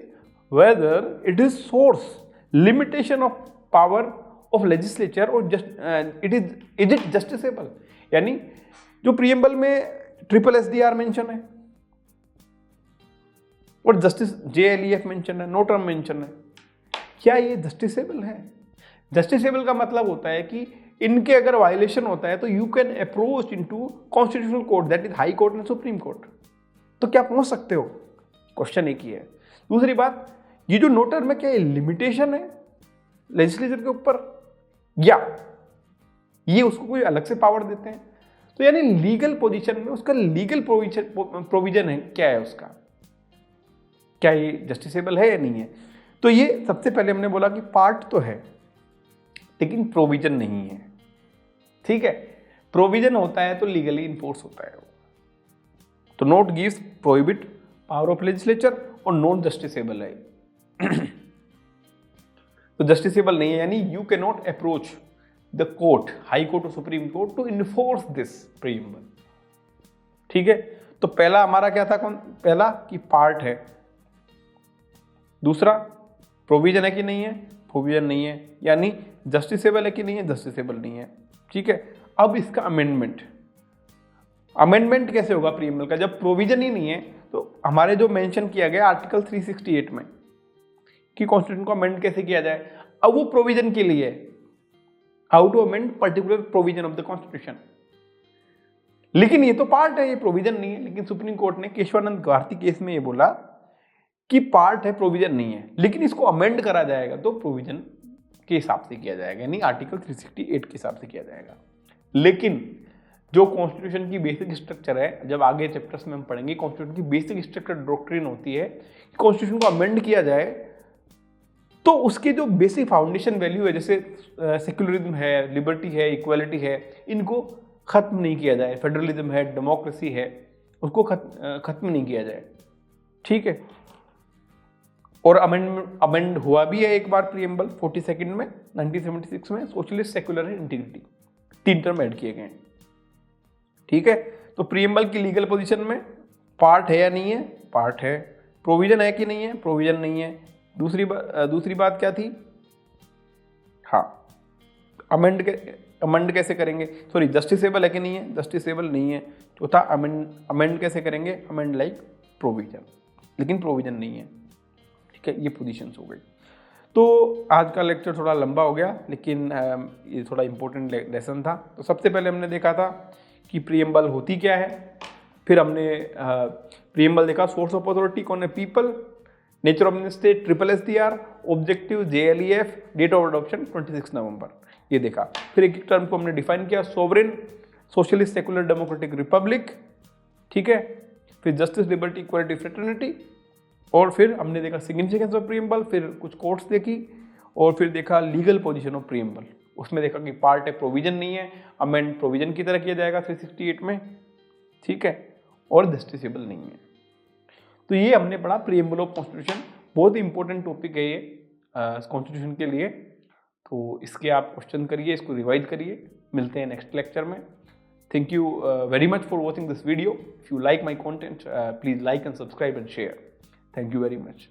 weather it is source limitation of power of legislature और इज इट जस्टिसेबल। यानी जो प्रीएम्बल में SSSDR मेंशन है और जस्टिस JLEF मेंशन है, नो टर्म मेंशन है, क्या ये जस्टिसेबल है? जस्टिसेबल का मतलब होता है कि इनके अगर वायलेशन होता है तो you can approach into constitutional court, that is high court and supreme court. तो क्या पहुंच सकते हो? क्वेश्चन एक ही है। दूसरी बात, ये जो नो टर्म है क्या ये लिमिटेशन है लेजिस्लेचर के ऊपर, या ये उसको कोई अलग से पावर देते हैं? तो यानी लीगल पोजीशन में उसका लीगल प्रोविजन है, क्या है उसका, क्या ये जस्टिसेबल है या नहीं है? तो ये सबसे पहले हमने बोला कि पार्ट तो है लेकिन प्रोविजन नहीं है। ठीक है, प्रोविजन होता है तो लीगली इन्फोर्स होता है। तो note gives prohibit power of legislature और नॉन जस्टिसेबल है। तो जस्टिसेबल नहीं है, यानी you can not approach the court, high court और supreme court to enforce this preamble. ठीक है, तो पहला हमारा क्या था? पहला कि पार्ट है, दूसरा प्रोविजन है कि नहीं है, प्रोविजन नहीं है, यानी जस्टिसेबल है कि नहीं है, जस्टिसेबल नहीं है। ठीक है, अब इसका अमेंडमेंट कैसे होगा प्रीएम्बल का? जब प्रोविजन ही नहीं है तो हमारे जो मेंशन किया गया आर्टिकल 368 में कि कॉन्स्टिट्यूशन को अमेंड कैसे किया जाए, अब वो प्रोविजन के लिए how to amend particular provision of the constitution. लेकिन ये तो पार्ट है, ये प्रोविजन नहीं है। लेकिन सुप्रीम कोर्ट ने केशवानंद भारती केस में ये बोला कि पार्ट है, प्रोविजन नहीं है, लेकिन इसको अमेंड करा जाएगा तो प्रोविजन के हिसाब से किया जाएगा, यानी आर्टिकल 368 के हिसाब से किया जाएगा। लेकिन जो कॉन्स्टिट्यूशन की बेसिक स्ट्रक्चर है, जब आगे चैप्टर्स में हम पढ़ेंगे, कॉन्स्टिट्यूशन की बेसिक स्ट्रक्चर डॉक्ट्रिन होती है कि कॉन्स्टिट्यूशन को अमेंड किया जाए तो उसके जो बेसिक फाउंडेशन वैल्यू है, जैसे सेक्युलरिज्म है, लिबर्टी है, इक्वालिटी है, इनको ख़त्म नहीं किया जाए, फेडरलिज्म है, डेमोक्रेसी है, उसको ख़त्म नहीं किया जाए, ठीक है। और अमेंड हुआ भी है एक बार प्रीएम्बल 42 में 1976 में, socialist, secular and integrity, 3 term add किए गए हैं, ठीक है। तो प्रीएम्बल की लीगल पोजीशन में पार्ट है या नहीं है? पार्ट है। प्रोविजन है कि नहीं है? प्रोविजन नहीं है। दूसरी बात क्या थी? हाँ, अमेंड कैसे करेंगे? सॉरी, जस्टिसेबल है कि नहीं है? जस्टिसेबल नहीं है। चौथा, अमेंड कैसे करेंगे? अमेंड लाइक प्रोविजन, लेकिन प्रोविजन नहीं है, ठीक है। ये पोजीशंस हो गई। तो आज का लेक्चर थोड़ा लंबा हो गया, लेकिन ये थोड़ा इंपॉर्टेंट लेसन था। तो सबसे पहले हमने देखा था कि प्रीएम्बल होती क्या है, फिर हमने प्रीएम्बल देखा, सोर्स ऑफ अथॉरिटी कौन है? People, nature of state SSDR, objective JLEF, date of adoption 26 November, ये देखा। फिर एक एक टर्म को हमने डिफाइन किया, sovereign, socialist, secular, democratic, Republic, ठीक है। फिर जस्टिस, लिबर्टी, इक्वालिटी, फ्रेटर्निटी, और फिर हमने देखा सिग्निफिकेंस ऑफ प्रीएम्बल, फिर कुछ कोर्ट्स देखी, और फिर देखा लीगल पोजीशन ऑफ प्रीएम्बल। उसमें देखा कि पार्ट है, प्रोविजन नहीं है, अमेंड प्रोविजन की तरह किया जाएगा 368 में, ठीक है, और जस्टिसेबल नहीं है। तो ये हमने पढ़ा प्रीएम्बल ऑफ कॉन्स्टिट्यूशन, बहुत ही इंपॉर्टेंट टॉपिक है ये कॉन्स्टिट्यूशन के लिए। तो इसके आप क्वेश्चन करिए, इसको रिवाइज करिए। मिलते हैं नेक्स्ट लेक्चर में। Thank you very much for watching this video. If you like my content, please like and subscribe and share. Thank you very much.